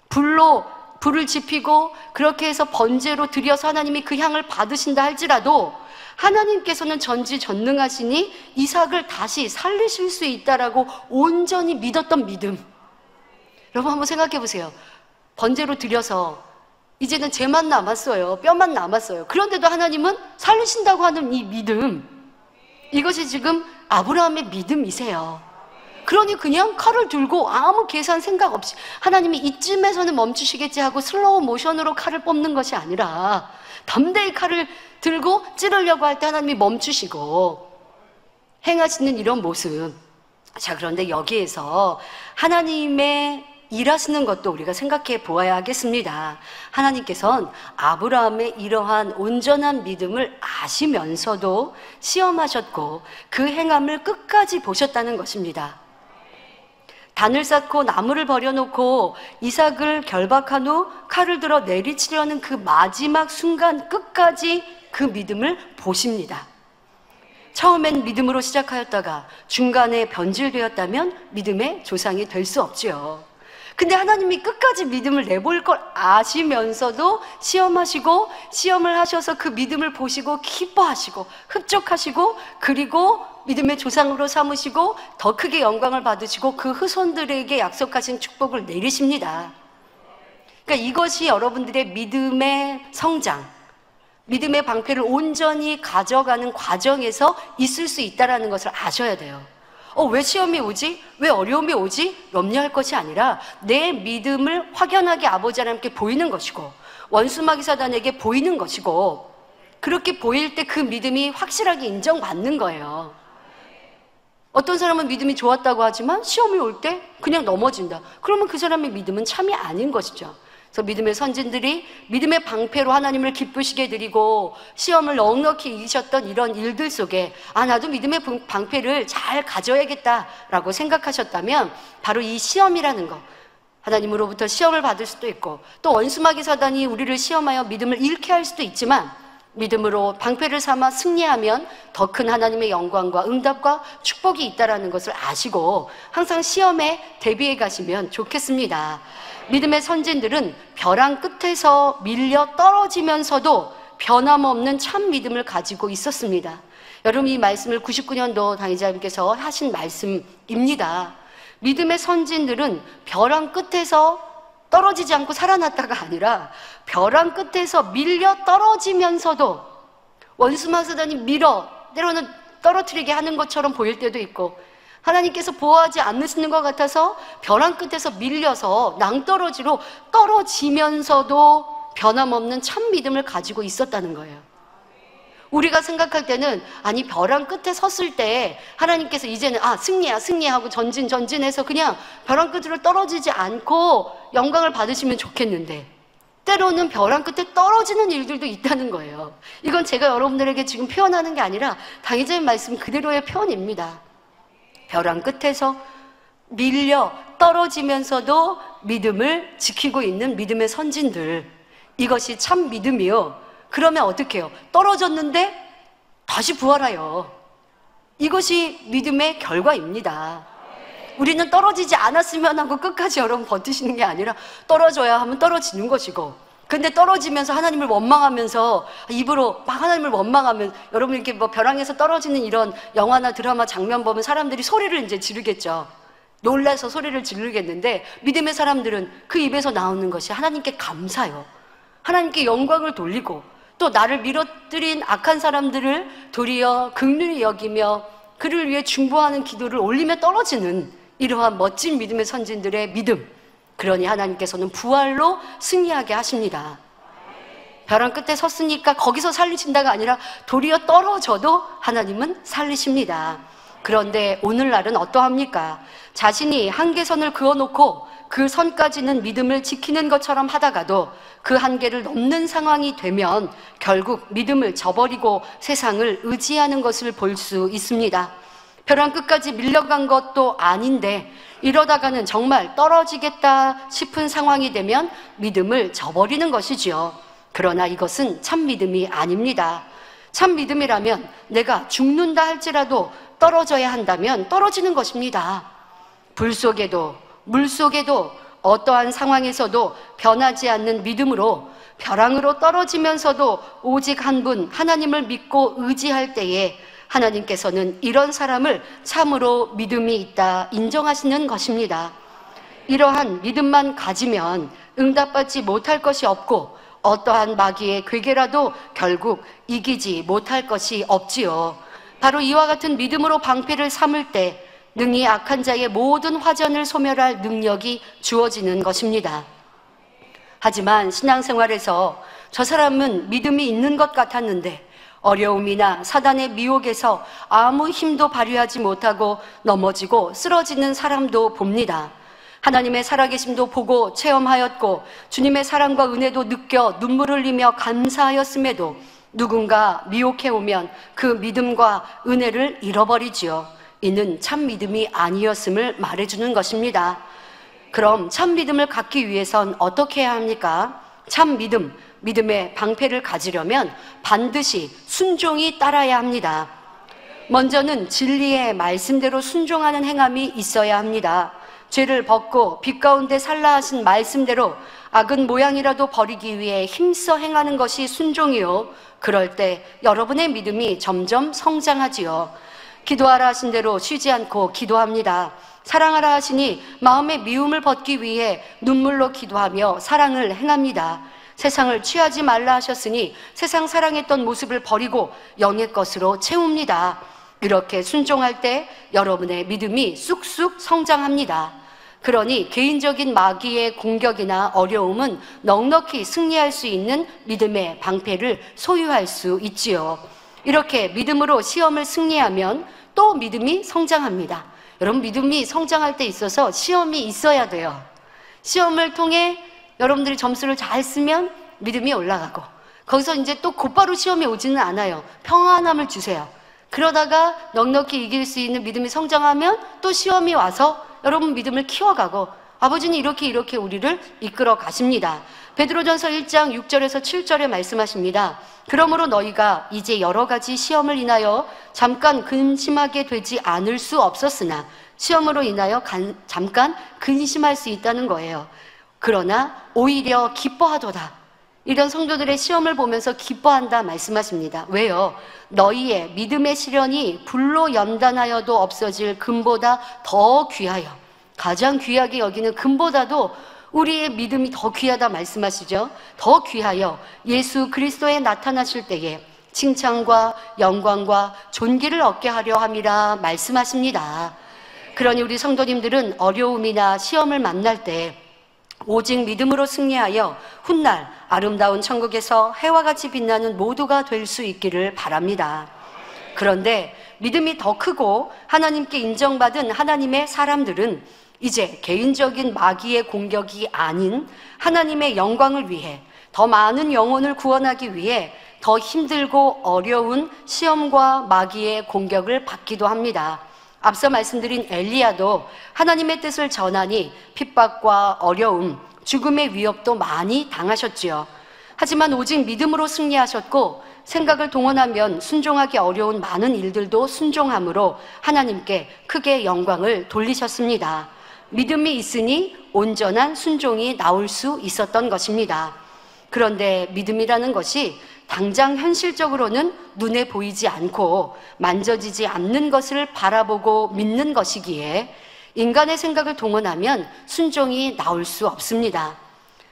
불을 지피고 그렇게 해서 번제로 드려서 하나님이 그 향을 받으신다 할지라도 하나님께서는 전지전능하시니 이삭을 다시 살리실 수 있다라고 온전히 믿었던 믿음. 여러분 한번 생각해 보세요. 번제로 드려서 이제는 죄만 남았어요. 뼈만 남았어요. 그런데도 하나님은 살리신다고 하는 이 믿음, 이것이 지금 아브라함의 믿음이세요. 그러니 그냥 칼을 들고 아무 계산 생각 없이 하나님이 이쯤에서는 멈추시겠지 하고 슬로우 모션으로 칼을 뽑는 것이 아니라 담대히 칼을 들고 찌르려고 할 때 하나님이 멈추시고 행하시는 이런 모습. 자, 그런데 여기에서 하나님의 일하시는 것도 우리가 생각해 보아야 하겠습니다. 하나님께서는 아브라함의 이러한 온전한 믿음을 아시면서도 시험하셨고 그 행함을 끝까지 보셨다는 것입니다. 단을 쌓고 나무를 버려놓고 이삭을 결박한 후 칼을 들어 내리치려는 그 마지막 순간 끝까지 그 믿음을 보십니다. 처음엔 믿음으로 시작하였다가 중간에 변질되었다면 믿음의 조상이 될 수 없지요. 근데 하나님이 끝까지 믿음을 내볼 걸 아시면서도 시험하시고, 시험을 하셔서 그 믿음을 보시고 기뻐하시고 흡족하시고, 그리고 믿음의 조상으로 삼으시고 더 크게 영광을 받으시고 그 후손들에게 약속하신 축복을 내리십니다. 그러니까 이것이 여러분들의 믿음의 성장, 믿음의 방패를 온전히 가져가는 과정에서 있을 수 있다는 것을 아셔야 돼요. 왜 시험이 오지? 왜 어려움이 오지? 염려할 것이 아니라 내 믿음을 확연하게 아버지 하나님께 보이는 것이고, 원수마귀 사단에게 보이는 것이고, 그렇게 보일 때 그 믿음이 확실하게 인정받는 거예요. 어떤 사람은 믿음이 좋았다고 하지만 시험이 올 때 그냥 넘어진다. 그러면 그 사람의 믿음은 참이 아닌 것이죠. 그래서 믿음의 선진들이 믿음의 방패로 하나님을 기쁘시게 드리고 시험을 넉넉히 이기셨던 이런 일들 속에 나도 믿음의 방패를 잘 가져야겠다라고 생각하셨다면 바로 이 시험이라는 거, 하나님으로부터 시험을 받을 수도 있고 또 원수마귀 사단이 우리를 시험하여 믿음을 잃게 할 수도 있지만 믿음으로 방패를 삼아 승리하면 더 큰 하나님의 영광과 응답과 축복이 있다는 것을 아시고 항상 시험에 대비해 가시면 좋겠습니다. 믿음의 선진들은 벼랑 끝에서 밀려 떨어지면서도 변함없는 참 믿음을 가지고 있었습니다. 여러분, 이 말씀을 99년도 당의자님께서 하신 말씀입니다. 믿음의 선진들은 벼랑 끝에서 떨어지지 않고 살아났다가 아니라 벼랑 끝에서 밀려 떨어지면서도 원수마귀 사단이 밀어 때로는 떨어뜨리게 하는 것처럼 보일 때도 있고 하나님께서 보호하지 않으시는 것 같아서 벼랑 끝에서 밀려서 낭떠러지로 떨어지면서도 변함없는 참 믿음을 가지고 있었다는 거예요. 우리가 생각할 때는 벼랑 끝에 섰을 때 하나님께서 이제는 승리야 하고 전진해서 그냥 벼랑 끝으로 떨어지지 않고 영광을 받으시면 좋겠는데 때로는 벼랑 끝에 떨어지는 일들도 있다는 거예요. 이건 제가 여러분들에게 지금 표현하는 게 아니라 당의자의 말씀 그대로의 표현입니다. 벼랑 끝에서 밀려 떨어지면서도 믿음을 지키고 있는 믿음의 선진들, 이것이 참 믿음이요. 그러면 어떻게 해요? 떨어졌는데 다시 부활해요. 이것이 믿음의 결과입니다. 우리는 떨어지지 않았으면 하고 끝까지 여러분 버티시는 게 아니라 떨어져야 하면 떨어지는 것이고, 근데 떨어지면서 하나님을 원망하면서 입으로 막 하나님을 원망하면 여러분 이렇게 벼랑에서 떨어지는 이런 영화나 드라마 장면 보면 사람들이 소리를 이제 지르겠죠. 놀라서 소리를 지르겠는데 믿음의 사람들은 그 입에서 나오는 것이 하나님께 감사요. 하나님께 영광을 돌리고 또 나를 밀어뜨린 악한 사람들을 도리어 긍휼히 여기며 그를 위해 중보하는 기도를 올리며 떨어지는 이러한 멋진 믿음의 선진들의 믿음, 그러니 하나님께서는 부활로 승리하게 하십니다. 벼랑 끝에 섰으니까 거기서 살리신다가 아니라 도리어 떨어져도 하나님은 살리십니다. 그런데 오늘날은 어떠합니까? 자신이 한계선을 그어놓고 그 선까지는 믿음을 지키는 것처럼 하다가도 그 한계를 넘는 상황이 되면 결국 믿음을 저버리고 세상을 의지하는 것을 볼 수 있습니다. 벼랑 끝까지 밀려간 것도 아닌데 이러다가는 정말 떨어지겠다 싶은 상황이 되면 믿음을 저버리는 것이지요. 그러나 이것은 참 믿음이 아닙니다. 참 믿음이라면 내가 죽는다 할지라도 떨어져야 한다면 떨어지는 것입니다. 불 속에도 물 속에도 어떠한 상황에서도 변하지 않는 믿음으로 벼랑으로 떨어지면서도 오직 한 분 하나님을 믿고 의지할 때에 하나님께서는 이런 사람을 참으로 믿음이 있다 인정하시는 것입니다. 이러한 믿음만 가지면 응답받지 못할 것이 없고 어떠한 마귀의 괴계라도 결국 이기지 못할 것이 없지요. 바로 이와 같은 믿음으로 방패를 삼을 때 능히 악한 자의 모든 화전을 소멸할 능력이 주어지는 것입니다. 하지만 신앙생활에서 저 사람은 믿음이 있는 것 같았는데 어려움이나 사단의 미혹에서 아무 힘도 발휘하지 못하고 넘어지고 쓰러지는 사람도 봅니다. 하나님의 살아계심도 보고 체험하였고 주님의 사랑과 은혜도 느껴 눈물을 흘리며 감사하였음에도 누군가 미혹해오면 그 믿음과 은혜를 잃어버리지요. 이는 참 믿음이 아니었음을 말해주는 것입니다. 그럼 참 믿음을 갖기 위해선 어떻게 해야 합니까? 참 믿음의 방패를 가지려면 반드시 순종이 따라야 합니다. 먼저는 진리의 말씀대로 순종하는 행함이 있어야 합니다. 죄를 벗고 빛 가운데 살라 하신 말씀대로 악은 모양이라도 버리기 위해 힘써 행하는 것이 순종이요. 그럴 때 여러분의 믿음이 점점 성장하지요. 기도하라 하신 대로 쉬지 않고 기도합니다. 사랑하라 하시니 마음의 미움을 벗기 위해 눈물로 기도하며 사랑을 행합니다. 세상을 취하지 말라 하셨으니 세상 사랑했던 모습을 버리고 영의 것으로 채웁니다. 이렇게 순종할 때 여러분의 믿음이 쑥쑥 성장합니다. 그러니 개인적인 마귀의 공격이나 어려움은 넉넉히 승리할 수 있는 믿음의 방패를 소유할 수 있지요. 이렇게 믿음으로 시험을 승리하면 또 믿음이 성장합니다. 여러분, 믿음이 성장할 때 있어서 시험이 있어야 돼요. 시험을 통해 여러분들이 점수를 잘 쓰면 믿음이 올라가고, 거기서 이제 또 곧바로 시험이 오지는 않아요. 평안함을 주세요. 그러다가 넉넉히 이길 수 있는 믿음이 성장하면 또 시험이 와서 여러분 믿음을 키워가고, 아버지는 이렇게 우리를 이끌어 가십니다. 베드로전서 1장 6절에서 7절에 말씀하십니다. 그러므로 너희가 이제 여러 가지 시험을 인하여 잠깐 근심하게 되지 않을 수 없었으나, 시험으로 인하여 잠깐 근심할 수 있다는 거예요. 그러나 오히려 기뻐하도다. 이런 성도들의 시험을 보면서 기뻐한다 말씀하십니다. 왜요? 너희의 믿음의 시련이 불로 연단하여도 없어질 금보다 더 귀하여, 가장 귀하게 여기는 금보다도 우리의 믿음이 더 귀하다 말씀하시죠. 더 귀하여 예수 그리스도에 나타나실 때에 칭찬과 영광과 존귀를 얻게 하려 함이라 말씀하십니다. 그러니 우리 성도님들은 어려움이나 시험을 만날 때 오직 믿음으로 승리하여 훗날 아름다운 천국에서 해와 같이 빛나는 모두가 될 수 있기를 바랍니다. 그런데 믿음이 더 크고 하나님께 인정받은 하나님의 사람들은 이제 개인적인 마귀의 공격이 아닌 하나님의 영광을 위해, 더 많은 영혼을 구원하기 위해 더 힘들고 어려운 시험과 마귀의 공격을 받기도 합니다. 앞서 말씀드린 엘리야도 하나님의 뜻을 전하니 핍박과 어려움, 죽음의 위협도 많이 당하셨지요. 하지만 오직 믿음으로 승리하셨고, 생각을 동원하면 순종하기 어려운 많은 일들도 순종함으로 하나님께 크게 영광을 돌리셨습니다. 믿음이 있으니 온전한 순종이 나올 수 있었던 것입니다. 그런데 믿음이라는 것이 당장 현실적으로는 눈에 보이지 않고 만져지지 않는 것을 바라보고 믿는 것이기에 인간의 생각을 동원하면 순종이 나올 수 없습니다.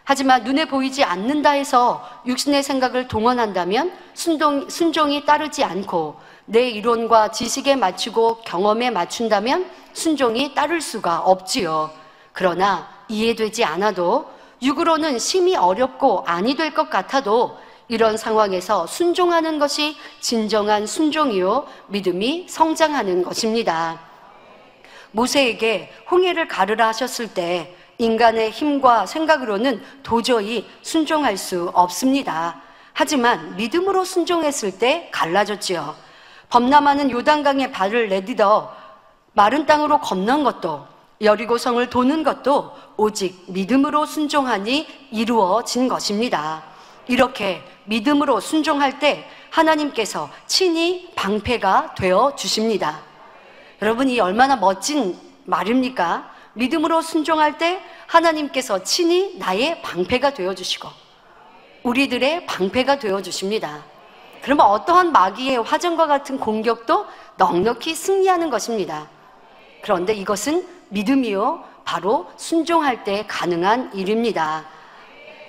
하지만 눈에 보이지 않는다 해서 육신의 생각을 동원한다면 순종이 따르지 않고, 내 이론과 지식에 맞추고 경험에 맞춘다면 순종이 따를 수가 없지요. 그러나 이해되지 않아도, 육으로는 심히 어렵고 아니 될 것 같아도 이런 상황에서 순종하는 것이 진정한 순종이요 믿음이 성장하는 것입니다. 모세에게 홍해를 가르라 하셨을 때 인간의 힘과 생각으로는 도저히 순종할 수 없습니다. 하지만 믿음으로 순종했을 때 갈라졌지요. 범람하는 요단강에 발을 내딛어 마른 땅으로 건넌 것도, 여리고성을 도는 것도 오직 믿음으로 순종하니 이루어진 것입니다. 이렇게 믿음으로 순종할 때 하나님께서 친히 방패가 되어 주십니다. 여러분, 이 얼마나 멋진 말입니까? 믿음으로 순종할 때 하나님께서 친히 나의 방패가 되어 주시고 우리들의 방패가 되어 주십니다. 그러면 어떠한 마귀의 화전과 같은 공격도 넉넉히 승리하는 것입니다. 그런데 이것은 믿음이요 바로 순종할 때 가능한 일입니다.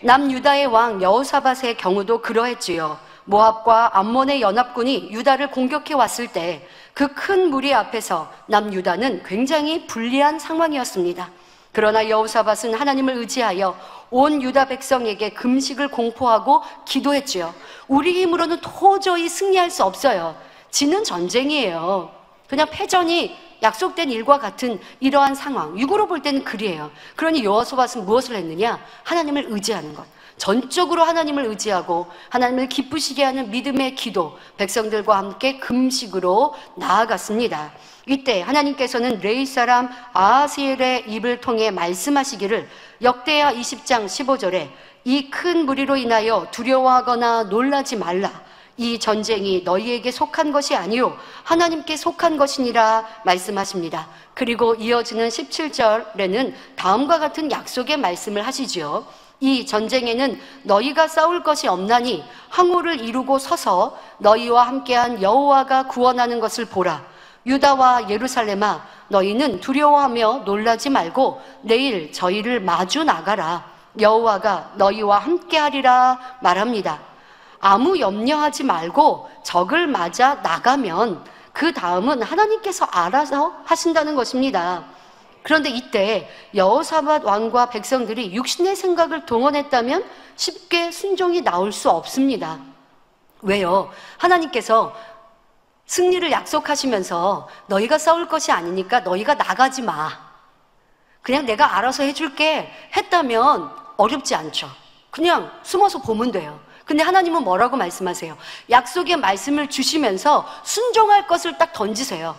남유다의 왕 여호사밧의 경우도 그러했지요. 모압과 암몬의 연합군이 유다를 공격해 왔을 때 그 큰 무리 앞에서 남유다는 굉장히 불리한 상황이었습니다. 그러나 여호사밧은 하나님을 의지하여 온 유다 백성에게 금식을 공포하고 기도했지요. 우리 힘으로는 도저히 승리할 수 없어요. 지는 전쟁이에요. 그냥 패전이 약속된 일과 같은 이러한 상황, 육으로 볼 때는 그리해요. 그러니 여호사밧은 무엇을 했느냐? 하나님을 의지하는 것. 전적으로 하나님을 의지하고 하나님을 기쁘시게 하는 믿음의 기도, 백성들과 함께 금식으로 나아갔습니다. 이때 하나님께서는 레위 사람 아하스엘의 입을 통해 말씀하시기를, 역대하 20장 15절에 이 큰 무리로 인하여 두려워하거나 놀라지 말라. 이 전쟁이 너희에게 속한 것이 아니요 하나님께 속한 것이니라 말씀하십니다. 그리고 이어지는 17절에는 다음과 같은 약속의 말씀을 하시지요. 이 전쟁에는 너희가 싸울 것이 없나니 항우를 이루고 서서 너희와 함께한 여호와가 구원하는 것을 보라. 유다와 예루살렘아, 너희는 두려워하며 놀라지 말고 내일 저희를 마주 나가라. 여호와가 너희와 함께하리라 말합니다. 아무 염려하지 말고 적을 맞아 나가면 그 다음은 하나님께서 알아서 하신다는 것입니다. 그런데 이때 여호사밧 왕과 백성들이 육신의 생각을 동원했다면 쉽게 순종이 나올 수 없습니다. 왜요? 하나님께서 승리를 약속하시면서 너희가 싸울 것이 아니니까 너희가 나가지 마. 그냥 내가 알아서 해줄게 했다면 어렵지 않죠. 그냥 숨어서 보면 돼요. 근데 하나님은 뭐라고 말씀하세요? 약속의 말씀을 주시면서 순종할 것을 딱 던지세요.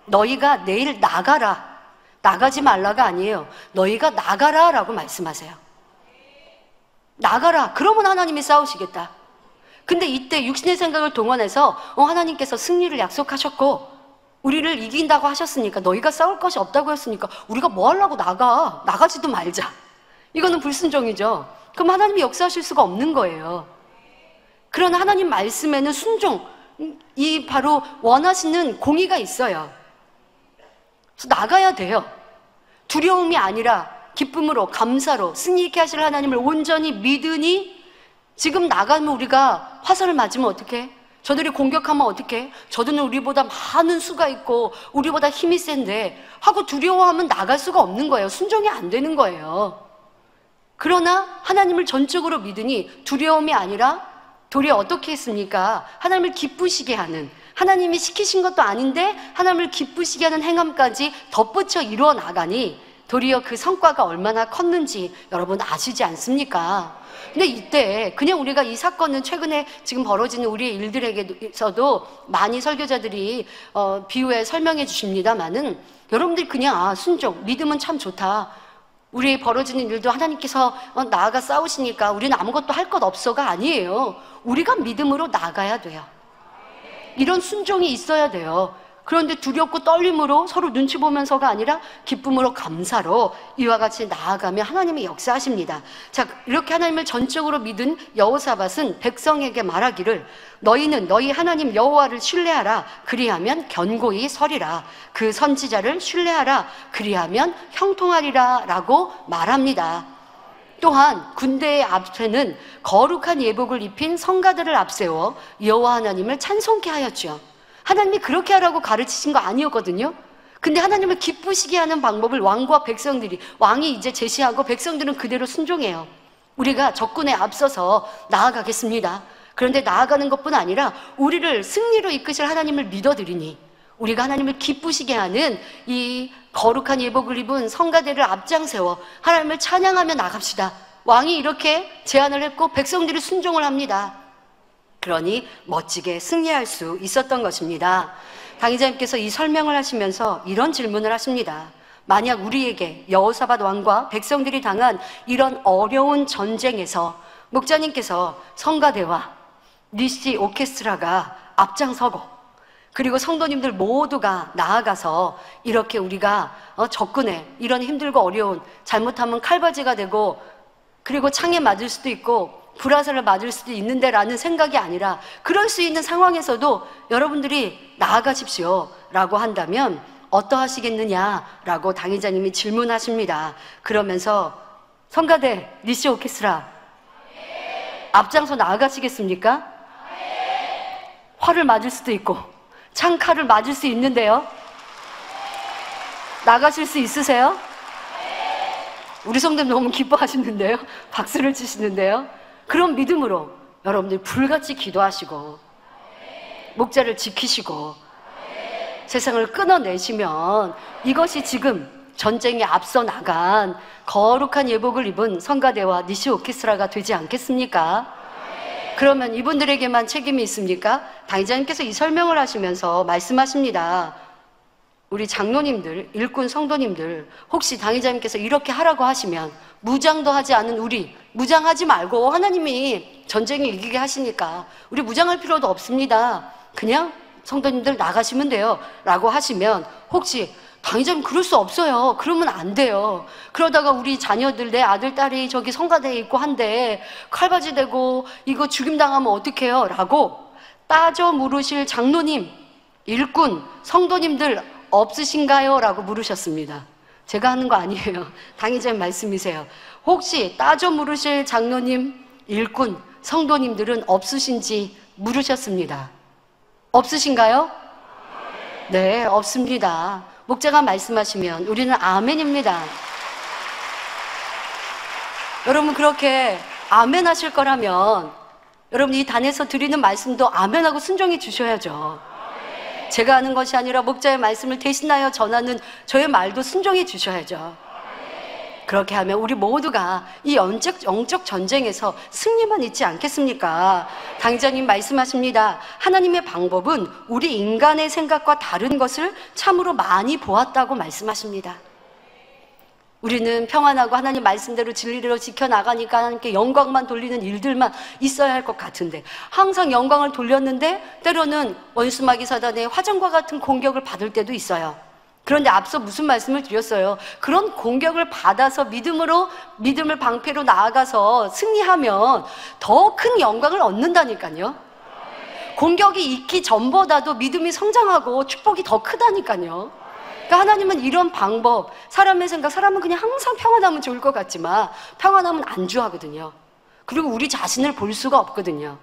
너희가 내일 나가라. 나가지 말라가 아니에요. 너희가 나가라 라고 말씀하세요. 나가라. 그러면 하나님이 싸우시겠다. 근데 이때 육신의 생각을 동원해서 하나님께서 승리를 약속하셨고 우리를 이긴다고 하셨으니까 너희가 싸울 것이 없다고 했으니까 우리가 뭐 하려고 나가지도 말자. 이거는 불순종이죠. 그럼 하나님이 역사하실 수가 없는 거예요. 그러나 하나님 말씀에는 순종, 이 바로 원하시는 공의가 있어요. 그래서 나가야 돼요. 두려움이 아니라 기쁨으로 감사로 승리 있게 하실 하나님을 온전히 믿으니 지금 나가면 우리가 화살을 맞으면 어떡해? 저들이 공격하면 어떡해? 저들은 우리보다 많은 수가 있고 우리보다 힘이 센데 하고 두려워하면 나갈 수가 없는 거예요. 순종이 안 되는 거예요. 그러나 하나님을 전적으로 믿으니 두려움이 아니라 도리어 어떻게 했습니까? 하나님을 기쁘시게 하는, 하나님이 시키신 것도 아닌데 하나님을 기쁘시게 하는 행함까지 덧붙여 이루어 나가니 도리어 그 성과가 얼마나 컸는지 여러분 아시지 않습니까? 근데 이때 그냥 우리가 이 사건은 최근에 지금 벌어지는 우리의 일들에게서도 많이 설교자들이 비유해 설명해 주십니다만은 여러분들이 그냥 순종, 믿음은 참 좋다. 우리 벌어지는 일도 하나님께서 나아가 싸우시니까 우리는 아무것도 할 것 없어가 아니에요. 우리가 믿음으로 나가야 돼요. 이런 순종이 있어야 돼요. 그런데 두렵고 떨림으로 서로 눈치 보면서가 아니라 기쁨으로 감사로 이와 같이 나아가며 하나님이 역사하십니다. 자, 이렇게 하나님을 전적으로 믿은 여호사밧은 백성에게 말하기를 너희는 너희 하나님 여호와를 신뢰하라. 그리하면 견고히 서리라. 그 선지자를 신뢰하라. 그리하면 형통하리라 라고 말합니다. 또한 군대의 앞에는 거룩한 예복을 입힌 성가들을 앞세워 여호와 하나님을 찬송케 하였죠. 하나님이 그렇게 하라고 가르치신 거 아니었거든요. 근데 하나님을 기쁘시게 하는 방법을 왕과 백성들이, 왕이 이제 제시하고 백성들은 그대로 순종해요. 우리가 적군에 앞서서 나아가겠습니다. 그런데 나아가는 것뿐 아니라 우리를 승리로 이끄실 하나님을 믿어드리니 우리가 하나님을 기쁘시게 하는 이 거룩한 예복을 입은 성가대를 앞장세워 하나님을 찬양하며 나갑시다. 왕이 이렇게 제안을 했고 백성들이 순종을 합니다. 그러니 멋지게 승리할 수 있었던 것입니다. 당의자님께서 이 설명을 하시면서 이런 질문을 하십니다. 만약 우리에게 여호사밧 왕과 백성들이 당한 이런 어려운 전쟁에서 목자님께서 성가대와 니시 오케스트라가 앞장서고 그리고 성도님들 모두가 나아가서 이렇게 우리가 적군에 이런 힘들고 어려운, 잘못하면 칼바지가 되고 그리고 창에 맞을 수도 있고 불화살을 맞을 수도 있는데 라는 생각이 아니라 그럴 수 있는 상황에서도 여러분들이 나아가십시오 라고 한다면 어떠하시겠느냐 라고 당의자님이 질문하십니다. 그러면서 성가대 니시 오케스트라 앞장서 나아가시겠습니까? 활을 맞을 수도 있고 창칼을 맞을 수 있는데요. 나가실 수 있으세요? 우리 성도님 너무 기뻐하시는데요. 박수를 치시는데요. 그런 믿음으로 여러분들 불같이 기도하시고 목자를 지키시고 세상을 끊어내시면 이것이 지금 전쟁에 앞서 나간 거룩한 예복을 입은 성가대와 니시 오케스트라가 되지 않겠습니까? 그러면 이분들에게만 책임이 있습니까? 당의자님께서 이 설명을 하시면서 말씀하십니다. 우리 장로님들, 일꾼 성도님들, 혹시 당의자님께서 이렇게 하라고 하시면 무장도 하지 않은 우리, 무장하지 말고 하나님이 전쟁을 이기게 하시니까 우리 무장할 필요도 없습니다. 그냥 성도님들 나가시면 돼요 라고 하시면 혹시 당의자님 그럴 수 없어요. 그러면 안 돼요. 그러다가 우리 자녀들, 내 아들, 딸이 저기 성가대에 있고 한데 칼바지 되고 이거 죽임당하면 어떡해요? 라고 따져 물으실 장로님, 일꾼, 성도님들 없으신가요? 라고 물으셨습니다. 제가 하는 거 아니에요. 당의자님 말씀이세요. 혹시 따져 물으실 장로님, 일꾼, 성도님들은 없으신지 물으셨습니다. 없으신가요? 네, 없습니다. 목자가 말씀하시면 우리는 아멘입니다. 여러분 그렇게 아멘 하실 거라면 여러분 이 단에서 드리는 말씀도 아멘하고 순종해 주셔야죠. 제가 하는 것이 아니라 목자의 말씀을 대신하여 전하는 저의 말도 순종해 주셔야죠. 그렇게 하면 우리 모두가 이 영적 전쟁에서 승리만 있지 않겠습니까? 당장님 말씀하십니다. 하나님의 방법은 우리 인간의 생각과 다른 것을 참으로 많이 보았다고 말씀하십니다. 우리는 평안하고 하나님 말씀대로 진리로 지켜나가니까 하나님께 영광만 돌리는 일들만 있어야 할 것 같은데 항상 영광을 돌렸는데 때로는 원수마귀 사단의 화전과 같은 공격을 받을 때도 있어요. 그런데 앞서 무슨 말씀을 드렸어요? 그런 공격을 받아서 믿음을 방패로 나아가서 승리하면 더 큰 영광을 얻는다니까요. 공격이 있기 전보다도 믿음이 성장하고 축복이 더 크다니까요. 그러니까 하나님은 이런 방법, 사람의 생각, 사람은 그냥 항상 평안하면 좋을 것 같지만 평안하면 안주하거든요. 그리고 우리 자신을 볼 수가 없거든요.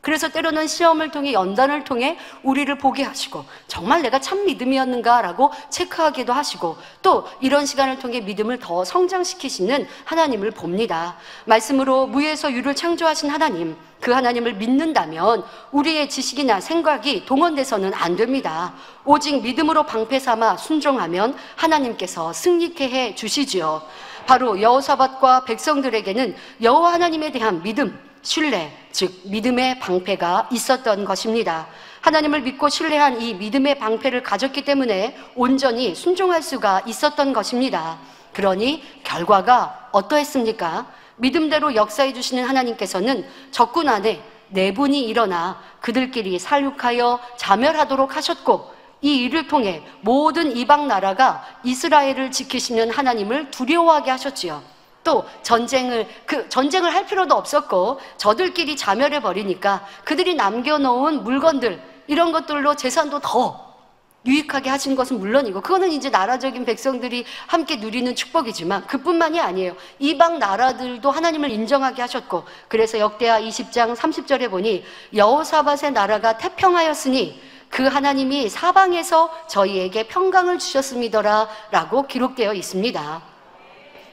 그래서 때로는 시험을 통해 연단을 통해 우리를 보게 하시고 정말 내가 참 믿음이었는가라고 체크하기도 하시고 또 이런 시간을 통해 믿음을 더 성장시키시는 하나님을 봅니다. 말씀으로 무에서 유를 창조하신 하나님, 그 하나님을 믿는다면 우리의 지식이나 생각이 동원돼서는 안 됩니다. 오직 믿음으로 방패 삼아 순종하면 하나님께서 승리케 해 주시지요. 바로 여호사밧과 백성들에게는 여호와 하나님에 대한 믿음, 신뢰, 즉 믿음의 방패가 있었던 것입니다. 하나님을 믿고 신뢰한 이 믿음의 방패를 가졌기 때문에 온전히 순종할 수가 있었던 것입니다. 그러니 결과가 어떠했습니까? 믿음대로 역사해 주시는 하나님께서는 적군 안에 내분이 일어나 그들끼리 살육하여 자멸하도록 하셨고 이 일을 통해 모든 이방 나라가 이스라엘을 지키시는 하나님을 두려워하게 하셨지요. 또 전쟁을 할 필요도 없었고 저들끼리 자멸해 버리니까 그들이 남겨놓은 물건들 이런 것들로 재산도 더 유익하게 하신 것은 물론이고 그거는 이제 나라적인 백성들이 함께 누리는 축복이지만 그뿐만이 아니에요. 이방 나라들도 하나님을 인정하게 하셨고 그래서 역대하 20장 30절에 보니 여호사밧의 나라가 태평하였으니 그 하나님이 사방에서 저희에게 평강을 주셨음이더라 라고 기록되어 있습니다.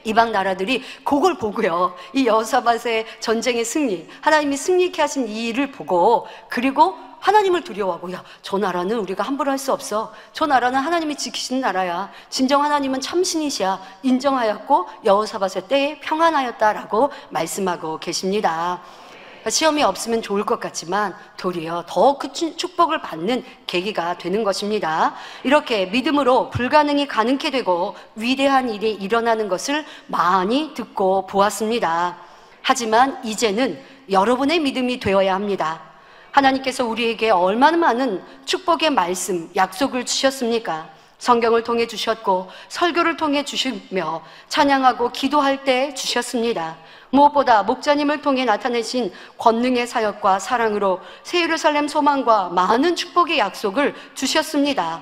이방 나라들이 그걸 보고요. 이 여호사밧의 전쟁의 승리, 하나님이 승리케 하신 이 일을 보고 그리고 하나님을 두려워하고 야, 저 나라는 우리가 함부로 할 수 없어. 저 나라는 하나님이 지키시는 나라야. 진정 하나님은 참신이시야. 인정하였고 여호사밧의 때에 평안하였다라고 말씀하고 계십니다. 시험이 없으면 좋을 것 같지만 도리어 더 큰 축복을 받는 계기가 되는 것입니다. 이렇게 믿음으로 불가능이 가능케 되고 위대한 일이 일어나는 것을 많이 듣고 보았습니다. 하지만 이제는 여러분의 믿음이 되어야 합니다. 하나님께서 우리에게 얼마나 많은 축복의 말씀, 약속을 주셨습니까? 성경을 통해 주셨고 설교를 통해 주시며 찬양하고 기도할 때 주셨습니다. 무엇보다 목자님을 통해 나타내신 권능의 사역과 사랑으로 새 예루살렘 소망과 많은 축복의 약속을 주셨습니다.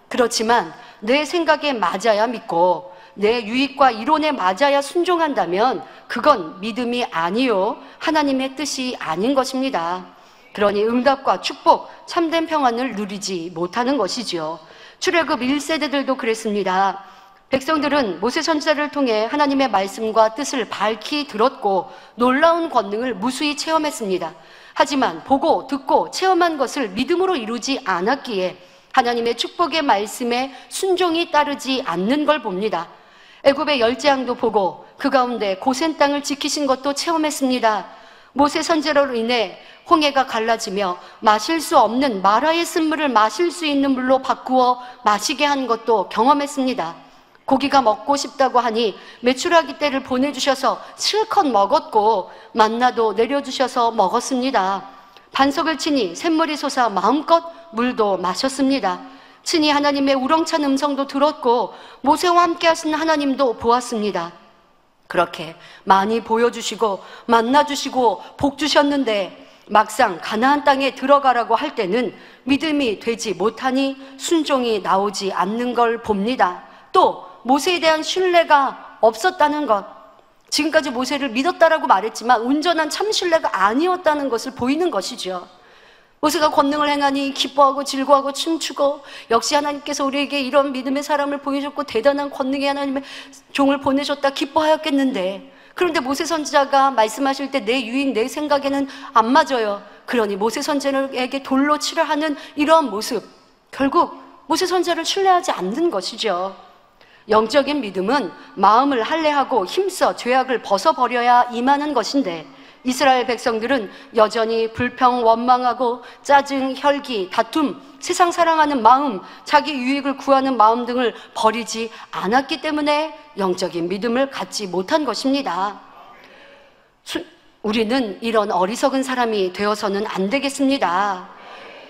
그렇지만 내 생각에 맞아야 믿고 내 유익과 이론에 맞아야 순종한다면 그건 믿음이 아니요 하나님의 뜻이 아닌 것입니다. 그러니 응답과 축복, 참된 평안을 누리지 못하는 것이지요. 출애굽 1세대들도 그랬습니다. 백성들은 모세 선지자를 통해 하나님의 말씀과 뜻을 밝히 들었고 놀라운 권능을 무수히 체험했습니다. 하지만 보고 듣고 체험한 것을 믿음으로 이루지 않았기에 하나님의 축복의 말씀에 순종이 따르지 않는 걸 봅니다. 애굽의 열재앙도 보고 그 가운데 고센 땅을 지키신 것도 체험했습니다. 모세 선지자로 인해 홍해가 갈라지며 마실 수 없는 마라의 쓴물을 마실 수 있는 물로 바꾸어 마시게 한 것도 경험했습니다. 고기가 먹고 싶다고 하니 메추라기 떼를 보내주셔서 실컷 먹었고 만나도 내려주셔서 먹었습니다. 반석을 치니 샘물이 솟아 마음껏 물도 마셨습니다. 친히 하나님의 우렁찬 음성도 들었고 모세와 함께 하신 하나님도 보았습니다. 그렇게 많이 보여주시고 만나주시고 복 주셨는데 막상 가나안 땅에 들어가라고 할 때는 믿음이 되지 못하니 순종이 나오지 않는 걸 봅니다. 또 모세에 대한 신뢰가 없었다는 것, 지금까지 모세를 믿었다라고 말했지만 온전한 참 신뢰가 아니었다는 것을 보이는 것이죠. 모세가 권능을 행하니 기뻐하고 즐거워하고 춤추고, 역시 하나님께서 우리에게 이런 믿음의 사람을 보여줬고 대단한 권능의 하나님의 종을 보내줬다 기뻐하였겠는데, 그런데 모세 선지자가 말씀하실 때 내 유익, 내 생각에는 안 맞아요. 그러니 모세 선지자에게 돌로 치려 하는 이러한 모습, 결국 모세 선지자를 신뢰하지 않는 것이죠. 영적인 믿음은 마음을 할례하고 힘써 죄악을 벗어버려야 임하는 것인데, 이스라엘 백성들은 여전히 불평, 원망하고 짜증, 혈기, 다툼, 세상 사랑하는 마음, 자기 유익을 구하는 마음 등을 버리지 않았기 때문에 영적인 믿음을 갖지 못한 것입니다. 우리는 이런 어리석은 사람이 되어서는 안 되겠습니다.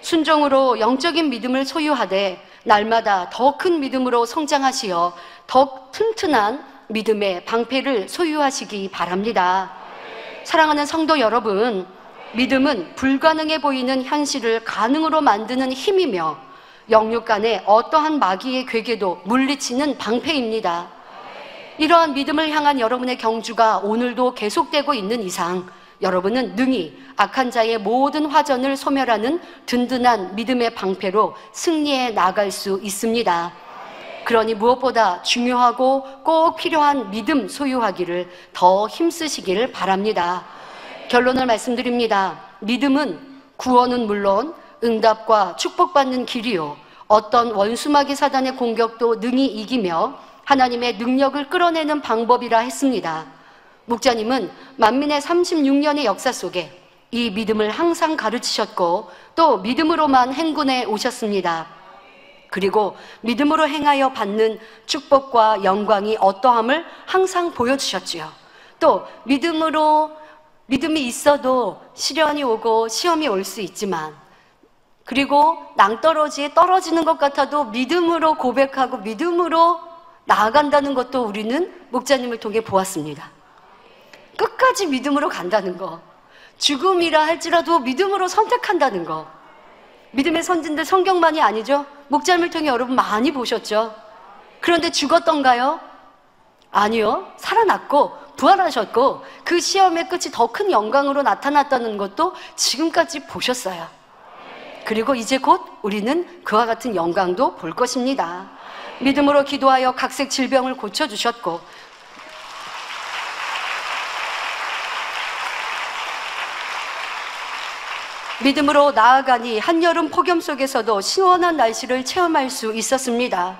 순종으로 영적인 믿음을 소유하되 날마다 더 큰 믿음으로 성장하시어 더 튼튼한 믿음의 방패를 소유하시기 바랍니다. 사랑하는 성도 여러분, 믿음은 불가능해 보이는 현실을 가능으로 만드는 힘이며 영육 간의 어떠한 마귀의 괴계도 물리치는 방패입니다. 이러한 믿음을 향한 여러분의 경주가 오늘도 계속되고 있는 이상, 여러분은 능히 악한 자의 모든 화전을 소멸하는 든든한 믿음의 방패로 승리해 나갈 수 있습니다. 그러니 무엇보다 중요하고 꼭 필요한 믿음 소유하기를 더 힘쓰시기를 바랍니다. 결론을 말씀드립니다. 믿음은 구원은 물론 응답과 축복받는 길이요, 어떤 원수마귀 사단의 공격도 능히 이기며 하나님의 능력을 끌어내는 방법이라 했습니다. 목자님은 만민의 36년의 역사 속에 이 믿음을 항상 가르치셨고 또 믿음으로만 행군해 오셨습니다. 그리고 믿음으로 행하여 받는 축복과 영광이 어떠함을 항상 보여주셨지요. 또 믿음이 있어도 시련이 오고 시험이 올 수 있지만, 그리고 낭떠러지에 떨어지는 것 같아도 믿음으로 고백하고 믿음으로 나아간다는 것도 우리는 목자님을 통해 보았습니다. 끝까지 믿음으로 간다는 거, 죽음이라 할지라도 믿음으로 선택한다는 거. 믿음의 선진들 성경만이 아니죠. 목자님을 통해 여러분 많이 보셨죠. 그런데 죽었던가요? 아니요. 살아났고 부활하셨고 그 시험의 끝이 더 큰 영광으로 나타났다는 것도 지금까지 보셨어요. 그리고 이제 곧 우리는 그와 같은 영광도 볼 것입니다. 믿음으로 기도하여 각색 질병을 고쳐주셨고, 믿음으로 나아가니 한여름 폭염 속에서도 시원한 날씨를 체험할 수 있었습니다.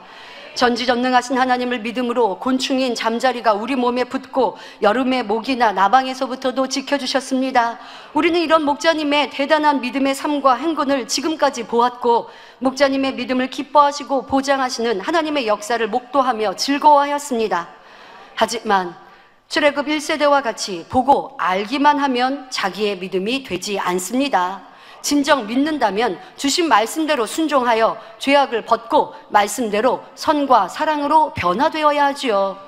전지전능하신 하나님을 믿음으로 곤충인 잠자리가 우리 몸에 붙고 여름에 모기나 나방에서부터도 지켜주셨습니다. 우리는 이런 목자님의 대단한 믿음의 삶과 행군을 지금까지 보았고, 목자님의 믿음을 기뻐하시고 보장하시는 하나님의 역사를 목도하며 즐거워하였습니다. 하지만 출애굽 1세대와 같이 보고 알기만 하면 자기의 믿음이 되지 않습니다. 진정 믿는다면 주신 말씀대로 순종하여 죄악을 벗고 말씀대로 선과 사랑으로 변화되어야 하지요.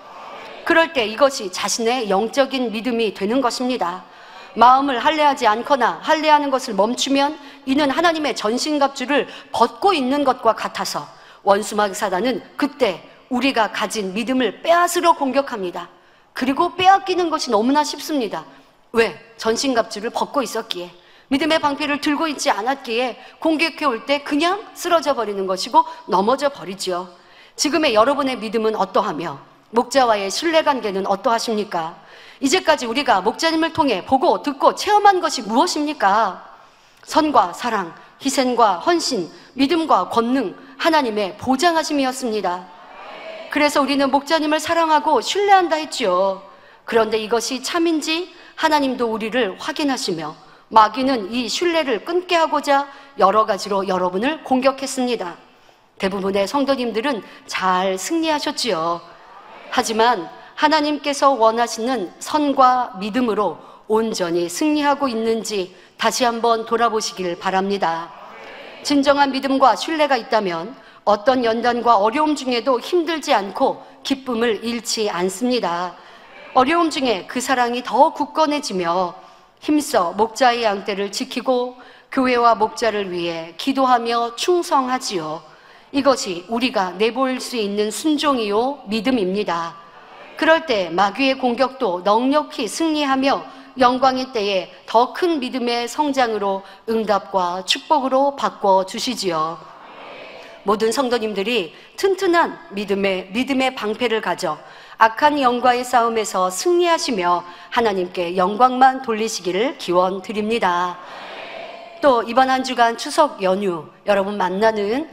그럴 때 이것이 자신의 영적인 믿음이 되는 것입니다. 마음을 할례하지 않거나 할례하는 것을 멈추면 이는 하나님의 전신갑주를 벗고 있는 것과 같아서 원수마귀 사단은 그때 우리가 가진 믿음을 빼앗으려 공격합니다. 그리고 빼앗기는 것이 너무나 쉽습니다. 왜? 전신갑주를 벗고 있었기에, 믿음의 방패를 들고 있지 않았기에 공격해 올 때 그냥 쓰러져 버리는 것이고 넘어져 버리지요. 지금의 여러분의 믿음은 어떠하며 목자와의 신뢰관계는 어떠하십니까? 이제까지 우리가 목자님을 통해 보고 듣고 체험한 것이 무엇입니까? 선과 사랑, 희생과 헌신, 믿음과 권능, 하나님의 보장하심이었습니다. 그래서 우리는 목자님을 사랑하고 신뢰한다 했지요. 그런데 이것이 참인지 하나님도 우리를 확인하시며 마귀는 이 신뢰를 끊게 하고자 여러 가지로 여러분을 공격했습니다. 대부분의 성도님들은 잘 승리하셨지요. 하지만 하나님께서 원하시는 선과 믿음으로 온전히 승리하고 있는지 다시 한번 돌아보시길 바랍니다. 진정한 믿음과 신뢰가 있다면 어떤 연단과 어려움 중에도 힘들지 않고 기쁨을 잃지 않습니다. 어려움 중에 그 사랑이 더 굳건해지며 힘써 목자의 양떼를 지키고 교회와 목자를 위해 기도하며 충성하지요. 이것이 우리가 내보일 수 있는 순종이요 믿음입니다. 그럴 때 마귀의 공격도 넉넉히 승리하며 영광의 때에 더 큰 믿음의 성장으로 응답과 축복으로 바꿔주시지요. 모든 성도님들이 튼튼한 믿음의 방패를 가져 악한 영과의 싸움에서 승리하시며 하나님께 영광만 돌리시기를 기원드립니다. 또 이번 한 주간 추석 연휴 여러분 만나는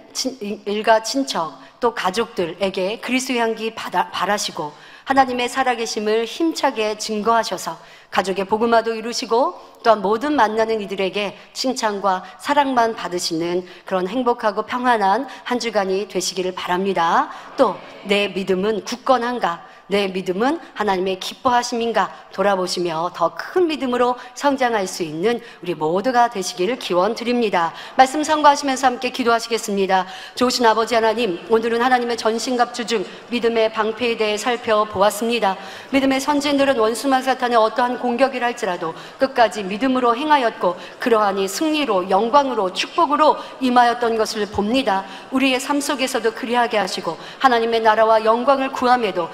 일가 친척 또 가족들에게 그리스도의 향기 바라시고 하나님의 살아계심을 힘차게 증거하셔서 가족의 복음화도 이루시고 또한 모든 만나는 이들에게 칭찬과 사랑만 받으시는 그런 행복하고 평안한 한 주간이 되시기를 바랍니다. 또 내 믿음은 굳건한가? 내 믿음은 하나님의 기뻐하심인가 돌아보시며 더 큰 믿음으로 성장할 수 있는 우리 모두가 되시기를 기원드립니다. 말씀 상고하시면서 함께 기도하시겠습니다. 좋으신 아버지 하나님, 오늘은 하나님의 전신갑주 중 믿음의 방패에 대해 살펴보았습니다. 믿음의 선진들은 원수만 사탄의 어떠한 공격이라 할지라도 끝까지 믿음으로 행하였고 그러하니 승리로 영광으로 축복으로 임하였던 것을 봅니다. 우리의 삶 속에서도 그리하게 하시고 하나님의 나라와 영광을 구함에도